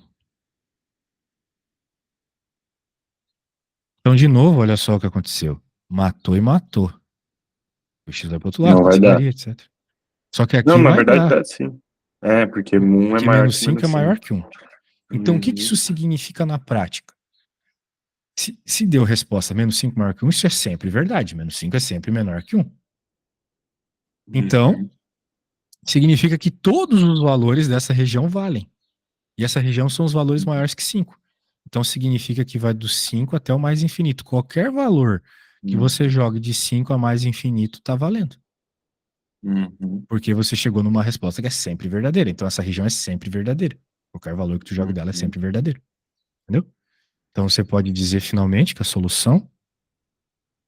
Então, de novo, olha só o que aconteceu. Matou e matou. O x vai para outro lado, Não vai dar. cancelaria, etc. Só que Não, aqui na vai verdade dar, dá sim. É, porque um é porque maior menos que 5 menos é maior 5. que um. Então, o que Uhum. isso significa na prática? Se deu resposta menos 5 maior que um, isso é sempre verdade. Menos 5 é sempre menor que um. Então, Uhum. significa que todos os valores dessa região valem. E essa região são os valores maiores que 5. Então, significa que vai do 5 até o mais infinito. Qualquer valor que você Uhum. jogue de 5 a mais infinito está valendo. Uhum. Porque você chegou numa resposta que é sempre verdadeira. Então, essa região é sempre verdadeira. Qualquer valor que tu joga dela é Uhum. sempre verdadeiro. Entendeu? Então, você pode dizer finalmente que a solução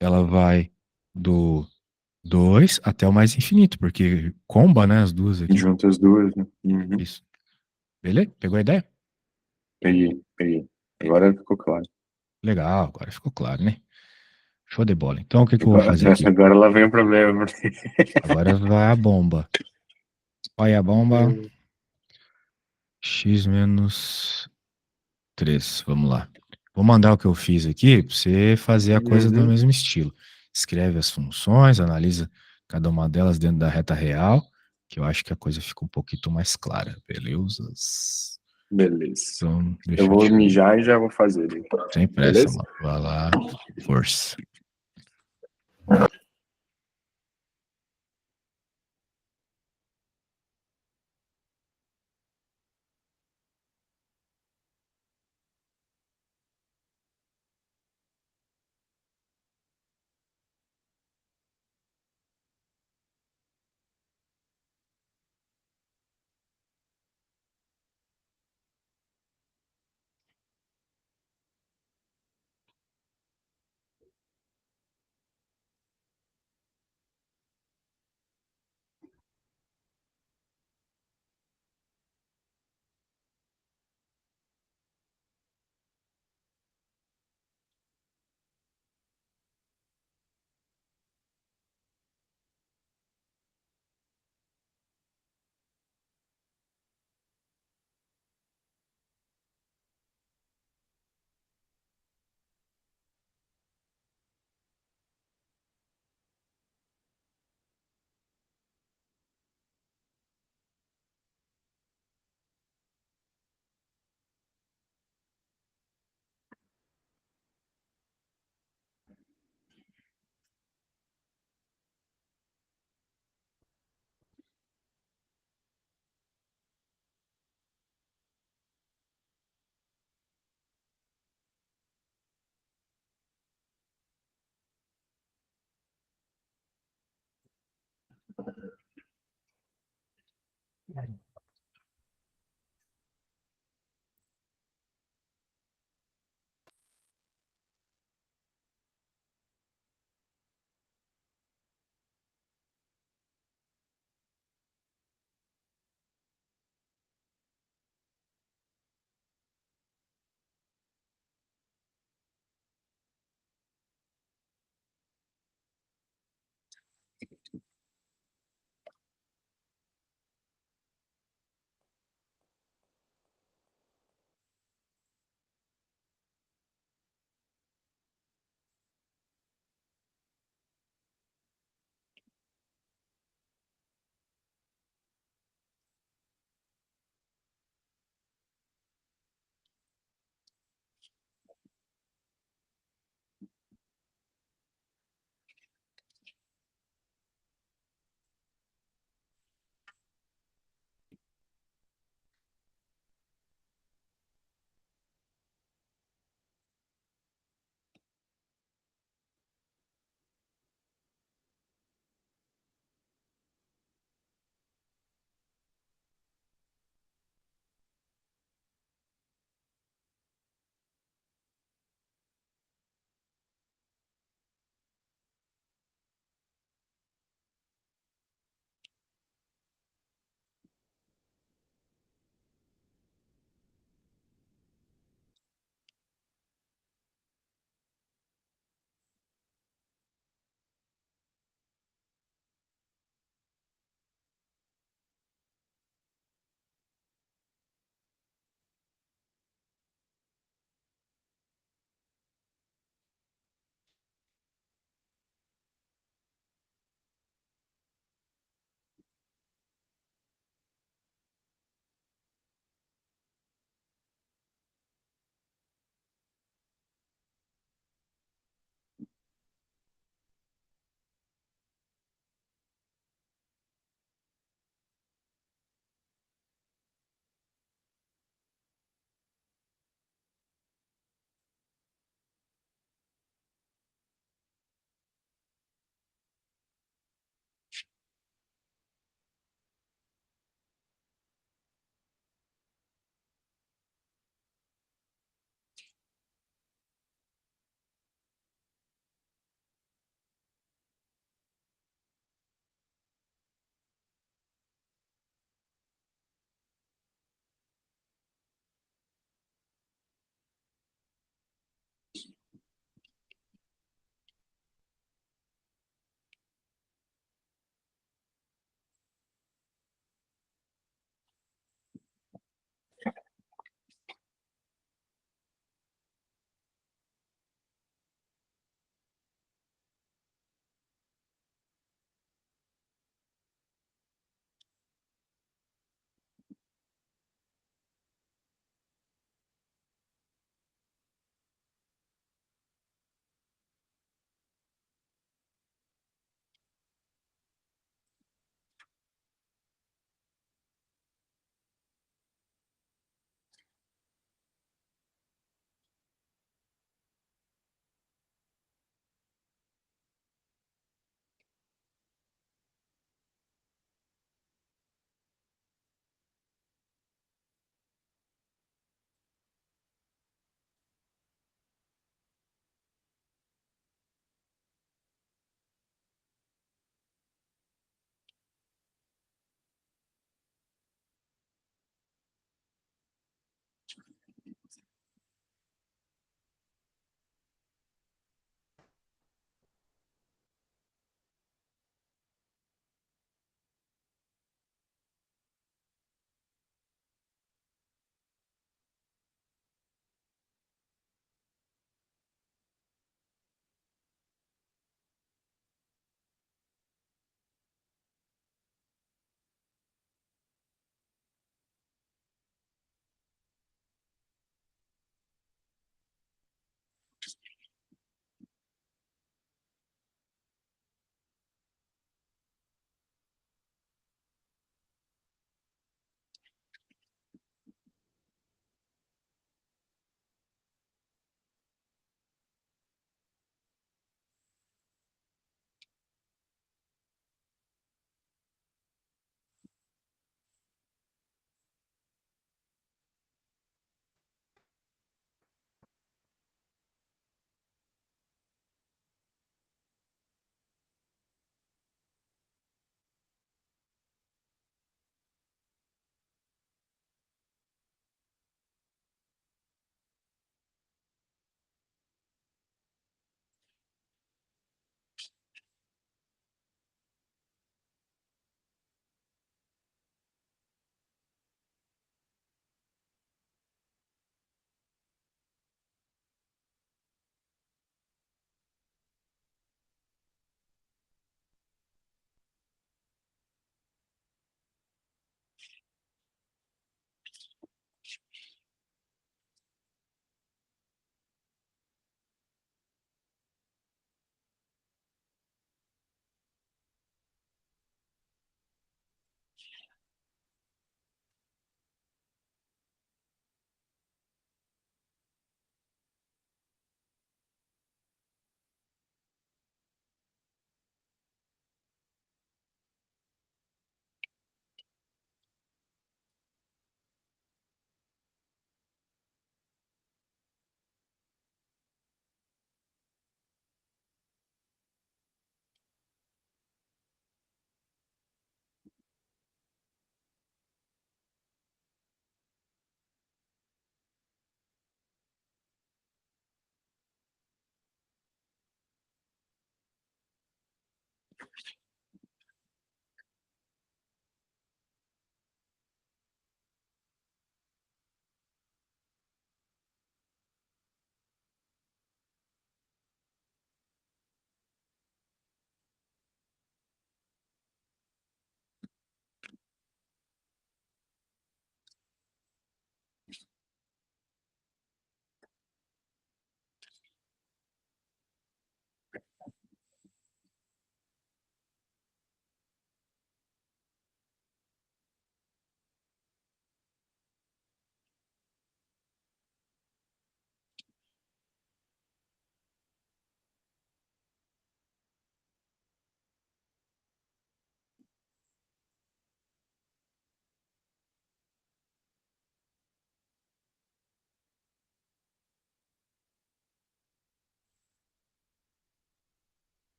ela vai do 2 até o mais infinito, porque comba, né, as duas aqui. Junta as duas, né? Uhum. Isso. Beleza? Pegou a ideia? Peguei, peguei. Agora ficou claro. Legal, agora ficou claro, né? Show de bola. Então, o que que eu vou Agora, fazer aqui? agora lá vem o problema. Agora vai a bomba. Olha a bomba. X menos 3. Vamos lá. Vou mandar o que eu fiz aqui para você fazer a coisa do Uhum. mesmo estilo. Escreve as funções, analisa cada uma delas dentro da reta real, que eu acho que a coisa fica um pouquinho mais clara. Beleza? Beleza. Então, Eu deixa eu vou te. mijar e já vou fazer. Então. Sem pressa, Beleza? mano. Vai lá, força.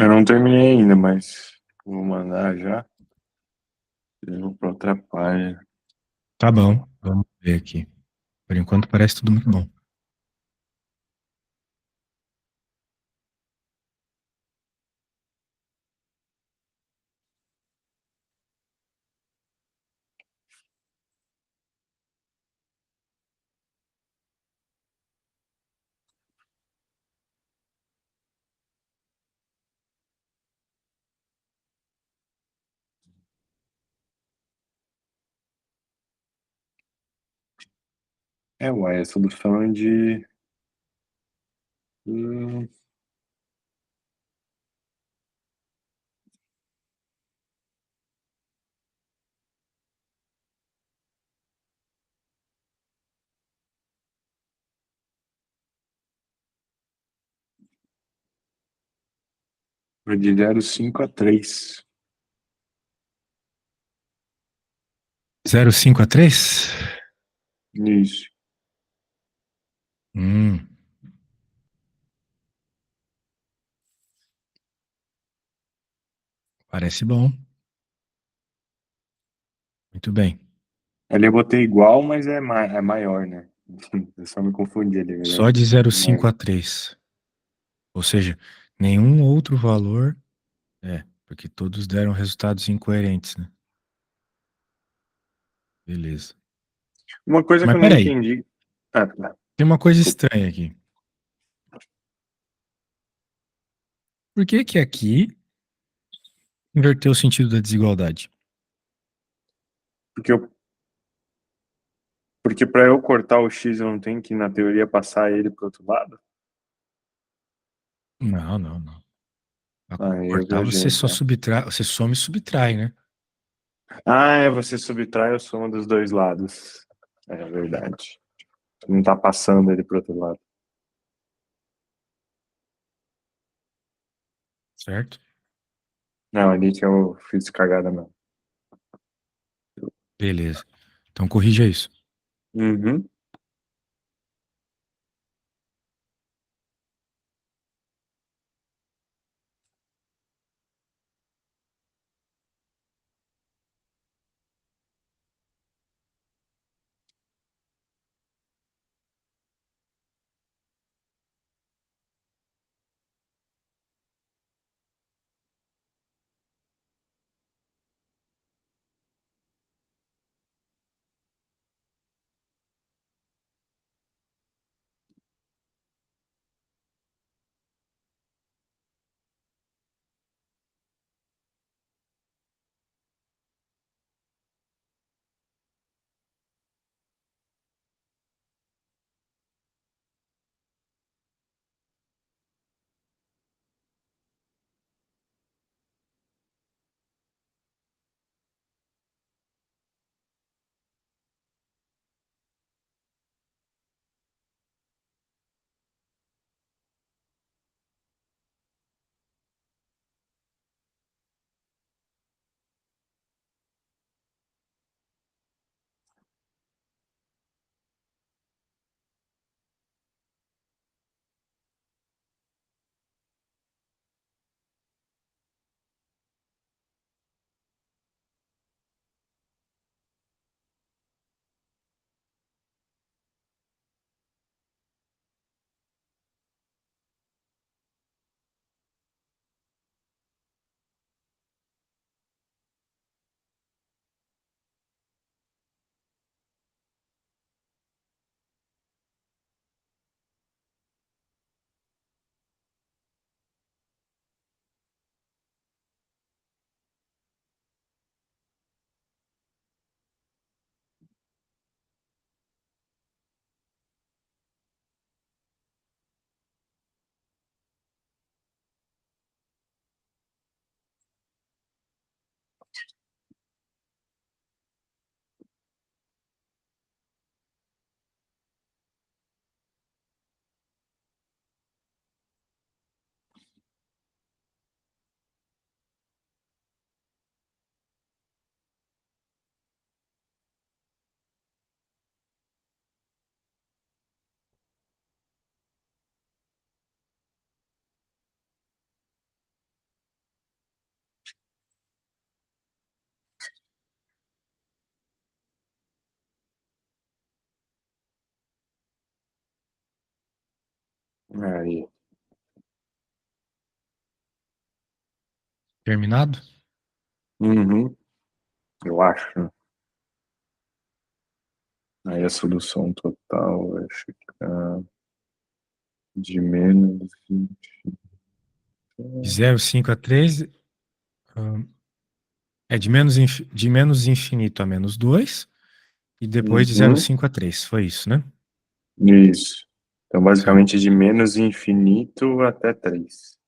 Eu não terminei ainda, mas vou mandar já. Eu vou pra outra página. Tá bom, vamos ver aqui. Por enquanto parece tudo muito bom. Uai, é solução de. hum, de 0,5 a 3. 0,5 a 3. Isso. Hum, parece bom. Muito bem. Ali eu botei igual, mas é maior, né? Eu só me confundi ali, na Só verdade. de zero É vírgula cinco maior. a 3. Ou seja, nenhum outro valor. É, porque todos deram resultados incoerentes, né? Beleza. Uma coisa que Mas eu não peraí, entendi. Ah, tá. tem uma coisa Desculpa. estranha aqui. Por que que aqui inverteu o sentido da desigualdade? Porque, porque para eu cortar o X, eu não tenho que, na teoria, passar ele pro outro lado? Não, não, não. Pra Ah, eu cortar, viajei, você só então. subtrai, você soma e subtrai, né? Você subtrai a soma dos dois lados. É verdade. Não tá passando ele pro outro lado. Certo? Não, ali que eu fiz cagada mesmo. Beleza. Então corrija isso. Uhum. Aí. Terminado? Uhum, eu acho. Aí a solução total, acho que tá de menos 20. De 0,5 a 3, é de menos infinito a menos 2 e depois de Uhum, 0,5 a 3. Foi isso, né? isso. Então, Certo. basicamente, de menos infinito até 3.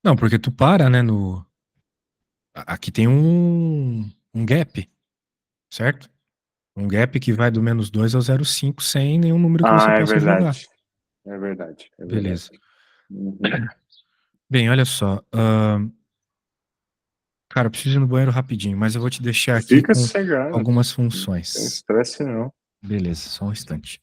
Não, porque tu para, né, no... Aqui tem um gap, certo? Um gap que vai do menos 2 ao 0,5 sem nenhum número que você Ah, é possa jogar. verdade. É verdade, é verdade. Beleza. Uhum. Bem, olha só. Cara, eu preciso ir no banheiro rapidinho, mas eu vou te deixar aqui Fica com sossegado. algumas Não tem funções. estresse, não. Beleza, só um instante.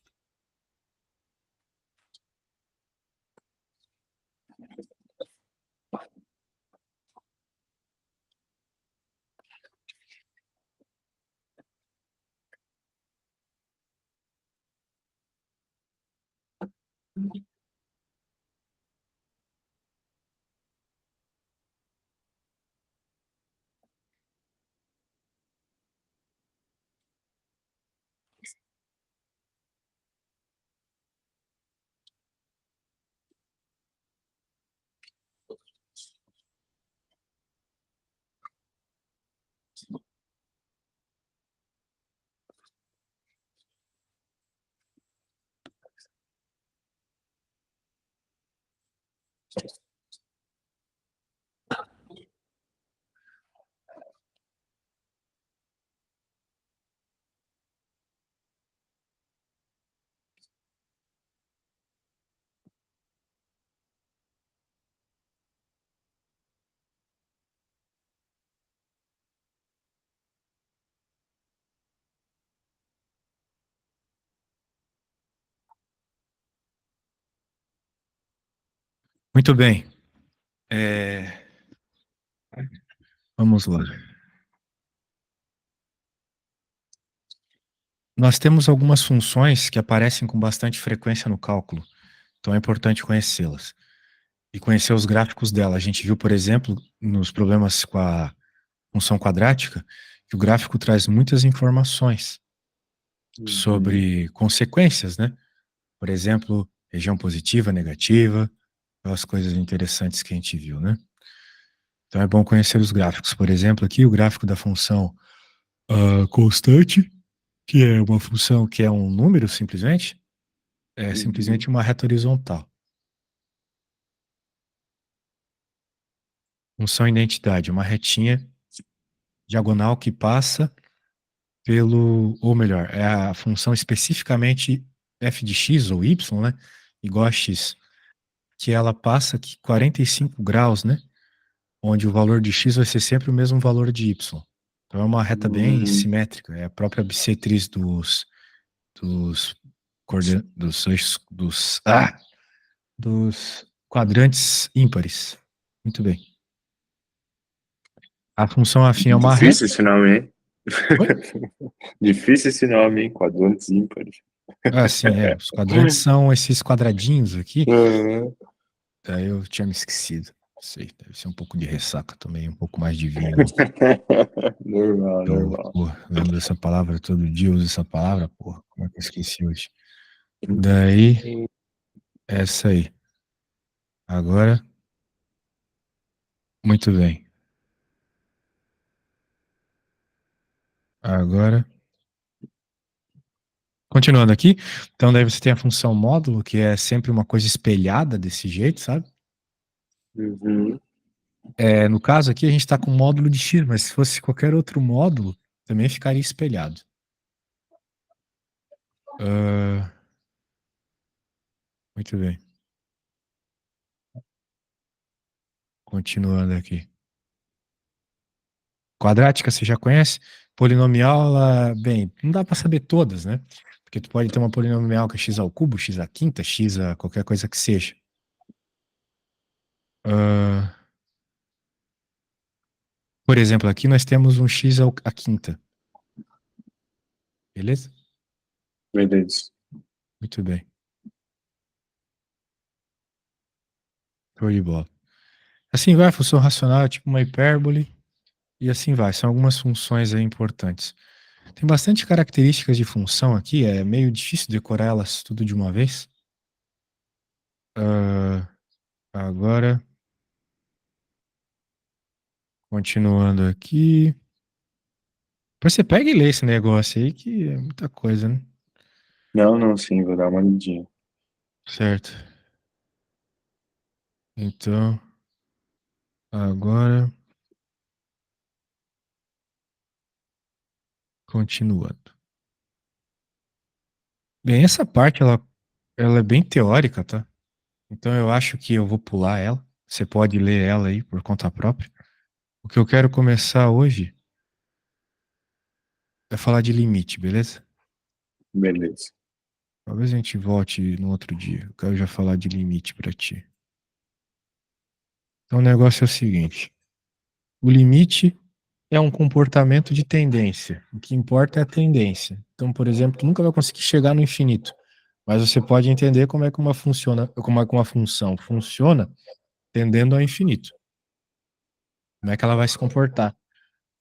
Muito bem. Vamos lá. Nós temos algumas funções que aparecem com bastante frequência no cálculo, então é importante conhecê-las e conhecer os gráficos dela. A gente viu, por exemplo, nos problemas com a função quadrática, que o gráfico traz muitas informações Uhum. sobre consequências, né? Por exemplo, região positiva, negativa, aquelas coisas interessantes que a gente viu, né? Então é bom conhecer os gráficos. Por exemplo, aqui o gráfico da função constante, que é uma função que é um número simplesmente, é Uhum. simplesmente uma reta horizontal. Função identidade, uma retinha diagonal que passa pelo, ou melhor, é a função especificamente f de x ou y, né? Igual a x, que ela passa aqui 45 graus, né? Onde o valor de x vai ser sempre o mesmo valor de y. Então é uma reta bem Uhum. simétrica, é a própria bissetriz dos, dos eixos, dos quadrantes ímpares. Muito bem. A função afim é uma reta. Difícil esse nome, hein? Oi? Difícil esse nome, hein? Quadrantes ímpares. Ah, sim, é. Os quadrantes são esses quadradinhos aqui. Uhum. Daí eu tinha me esquecido. Não sei, deve ser um pouco de ressaca também, um pouco mais de vinho. Normal, Eu, normal. pô, lembro dessa palavra todo dia, eu uso essa palavra, porra. Como é que eu esqueci hoje? Daí, essa aí. Agora, muito bem. Agora, continuando aqui. Então, daí você tem a função módulo, que é sempre uma coisa espelhada desse jeito, sabe? Uhum. É, no caso aqui, a gente está com módulo de x, mas se fosse qualquer outro módulo, também ficaria espelhado. Ah, muito bem. Continuando aqui. Quadrática você já conhece? Polinomial, ela, bem, não dá para saber todas, né? Porque tu pode ter uma polinomial que é x ao cubo, x à quinta, x a qualquer coisa que seja. Ah, por exemplo, aqui nós temos um x à quinta. Beleza? Beleza. Muito bem. Show de bola. Assim vai, função racional é tipo uma hipérbole, e assim vai. São algumas funções aí importantes. Tem bastante características de função aqui, é meio difícil decorar elas tudo de uma vez. Ah, agora, continuando aqui. Depois você pega e lê esse negócio aí, que é muita coisa, né? Não, não, sim, vou dar uma lidinha. Certo. Então, agora, continuando. Bem, essa parte, ela é bem teórica, tá? Então eu acho que eu vou pular ela. Você pode ler ela aí por conta própria. O que eu quero começar hoje é falar de limite, beleza? Beleza. Talvez a gente volte no outro dia. Eu quero já falar de limite pra ti. Então o negócio é o seguinte: o limite é um comportamento de tendência. O que importa é a tendência. Então, por exemplo, tu nunca vai conseguir chegar no infinito, mas você pode entender como é que uma função funciona tendendo ao infinito. Como é que ela vai se comportar?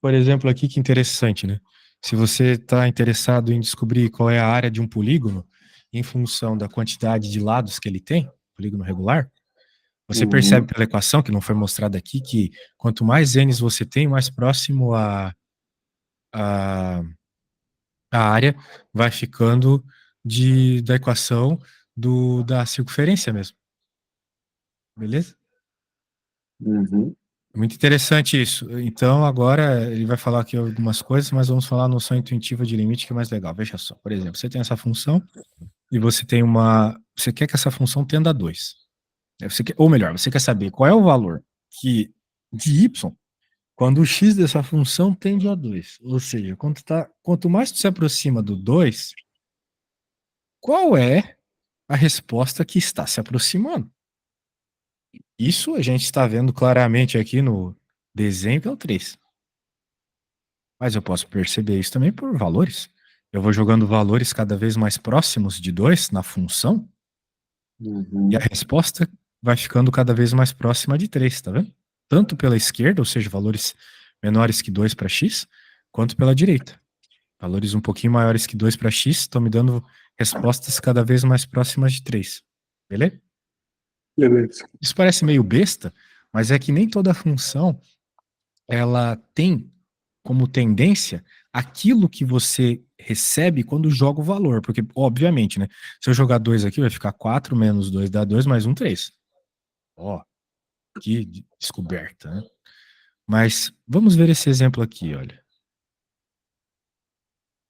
Por exemplo, aqui que interessante, né? Se você está interessado em descobrir qual é a área de um polígono, em função da quantidade de lados que ele tem, polígono regular, você percebe Uhum, pela equação, que não foi mostrada aqui, que quanto mais n's você tem, mais próximo a, a área vai ficando da equação da circunferência mesmo. Beleza? uhum, É muito interessante isso. Então, agora ele vai falar aqui algumas coisas, mas vamos falar a noção intuitiva de limite, que é mais legal. Veja só, por exemplo, você tem essa função e você tem uma. Você quer que essa função tenda a 2. Ou melhor, você quer saber qual é o valor de y quando o x dessa função tende a 2. Ou seja, quanto mais tu se aproxima do 2, qual é a resposta que está se aproximando? Isso a gente está vendo claramente aqui no desenho, que é o 3. Mas eu posso perceber isso também por valores. Eu vou jogando valores cada vez mais próximos de 2 na função, e a uhum, resposta vai ficando cada vez mais próxima de 3, tá vendo? Tanto pela esquerda, ou seja, valores menores que 2 para x, quanto pela direita. Valores um pouquinho maiores que 2 para x estão me dando respostas cada vez mais próximas de 3. Beleza? beleza. Isso parece meio besta, mas é que nem toda função ela tem como tendência aquilo que você recebe quando joga o valor. Porque, obviamente, né? Se eu jogar 2 aqui, vai ficar 4 menos 2 dá 2 mais 1, 3. Ó, que descoberta, né? Mas vamos ver esse exemplo aqui, olha.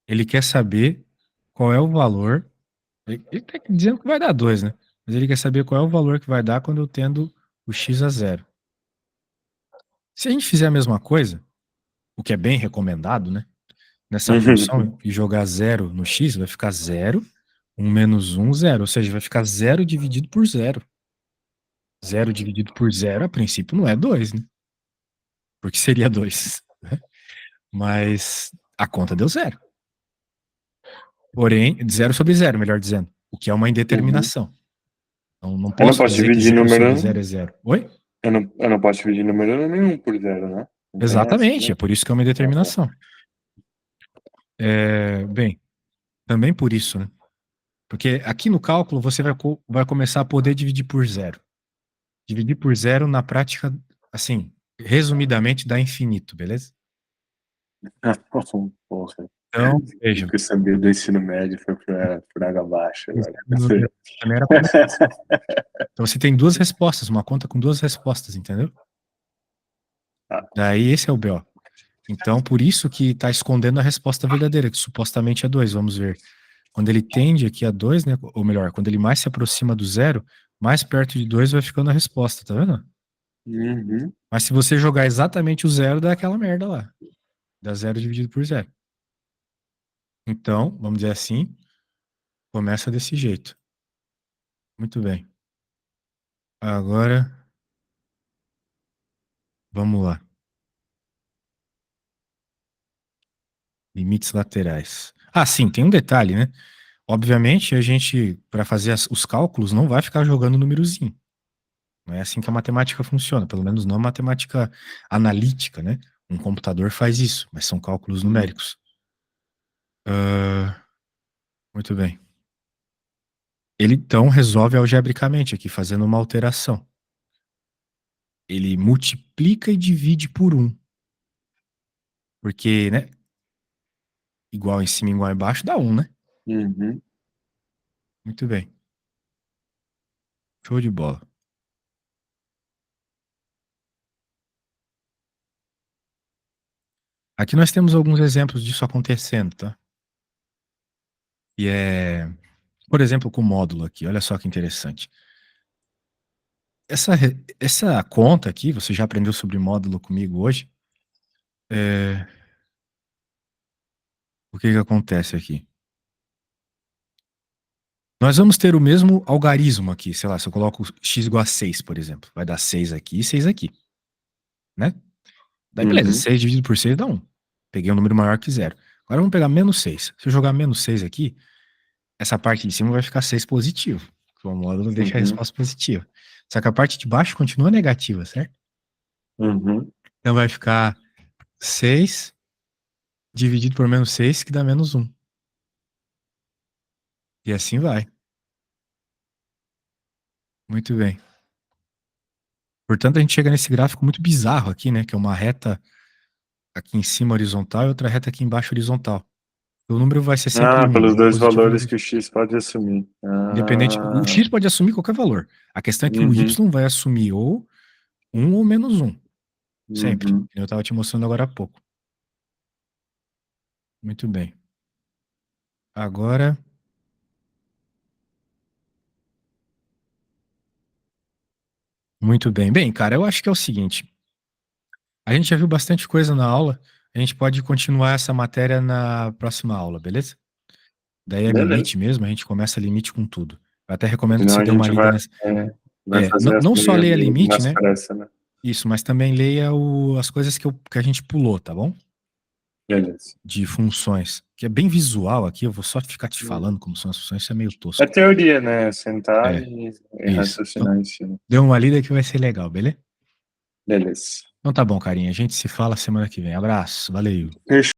Ele quer saber qual é o valor. Ele tá dizendo que vai dar 2, né? Mas ele quer saber qual é o valor que vai dar quando eu tendo o x a zero. Se a gente fizer a mesma coisa, o que é bem recomendado, né? Nessa função e jogar zero no x, vai ficar zero, um menos um, zero. Ou seja, vai ficar zero dividido por zero. Zero dividido por zero, a princípio, não é 2, né? Porque seria 2, né? Mas a conta deu zero. Porém, zero sobre zero, melhor dizendo. O que é uma Uhum. indeterminação. Então, não Eu não posso posso dizer que dividir zero sobre número. zero é zero. Oi? Eu não posso dividir número nenhum por zero, né? Não tem essa Exatamente, é também? por isso que é uma Ah, tá. indeterminação. Bem, também por isso, né? Porque aqui no cálculo você vai começar a poder dividir por zero. Dividir por zero na prática, assim, resumidamente, dá infinito, beleza? Porra. Então, O veja, que eu sabia do ensino médio foi por água abaixo isso agora. também era como. Então você tem duas respostas, uma conta com duas respostas, entendeu? Ah, Daí esse é o BO. Então, por isso que está escondendo a resposta verdadeira, que supostamente é 2. Vamos ver. Quando ele tende aqui a 2, né? Ou melhor, quando ele mais se aproxima do zero, mais perto de 2 vai ficando a resposta, tá vendo? uhum. Mas se você jogar exatamente o zero, dá aquela merda lá. Dá zero dividido por zero. Então, vamos dizer assim, começa desse jeito. Muito bem. Agora, vamos lá. Limites laterais. Ah, sim, tem um detalhe, né? Obviamente, a gente, para fazer os cálculos, não vai ficar jogando númerozinho. Não é assim que a matemática funciona, pelo menos não a matemática analítica, né? Um computador faz isso, mas são cálculos numéricos. Muito bem. Ele então resolve algebricamente aqui, fazendo uma alteração. Ele multiplica e divide por 1. Porque, né? Igual em cima, igual embaixo, dá 1, né? Uhum. Muito bem. Show de bola. Aqui nós temos alguns exemplos disso acontecendo, tá? E por exemplo, com o módulo aqui, olha só que interessante. Essa conta aqui, você já aprendeu sobre módulo comigo hoje? O que que acontece aqui? Nós vamos ter o mesmo algarismo aqui, sei lá, se eu coloco x igual a 6, por exemplo, vai dar 6 aqui e 6 aqui, né? Daí beleza, Uhum. 6 dividido por 6 dá 1. Peguei um número maior que 0. Agora vamos pegar menos 6. Se eu jogar menos 6 aqui, essa parte de cima vai ficar 6 positivo, porque o módulo deixa a Uhum. resposta positiva. Só que a parte de baixo continua negativa, certo? Uhum. Então vai ficar 6 dividido por menos 6, que dá menos 1. E assim vai. Muito bem. Portanto, a gente chega nesse gráfico muito bizarro aqui, né? Que é uma reta aqui em cima horizontal e outra reta aqui embaixo horizontal. O número vai ser sempre Ah, 1, pelos ou dois positivo ou valores que negativo. o X pode assumir. Independente, o Ah. x pode assumir qualquer valor. A questão é que o y Uhum. vai assumir ou 1 ou menos 1. Sempre. Uhum. Eu estava te mostrando agora há pouco. Muito bem. Agora. Muito bem. Bem, cara, eu acho que é o seguinte. A gente já viu bastante coisa na aula. A gente pode continuar essa matéria na próxima aula, beleza? Daí é Beleza. limite mesmo, a gente começa limite com tudo. Eu até recomendo que Senão você a dê uma gente lida vai, nessa. vai fazer as Não só meio leia ali limite, nas né? pressas, né? Isso, mas também leia as coisas que a gente pulou, tá bom? Beleza. De funções. Que é bem visual aqui, eu vou só ficar te Uhum. falando como são as funções, isso é meio É tosco. teoria, né? Sentar É, e isso. Então, raciocinar em cima. dê uma lida que vai ser legal, beleza? Beleza. Então tá bom, carinha. A gente se fala semana que vem. Abraço, valeu. Fechou.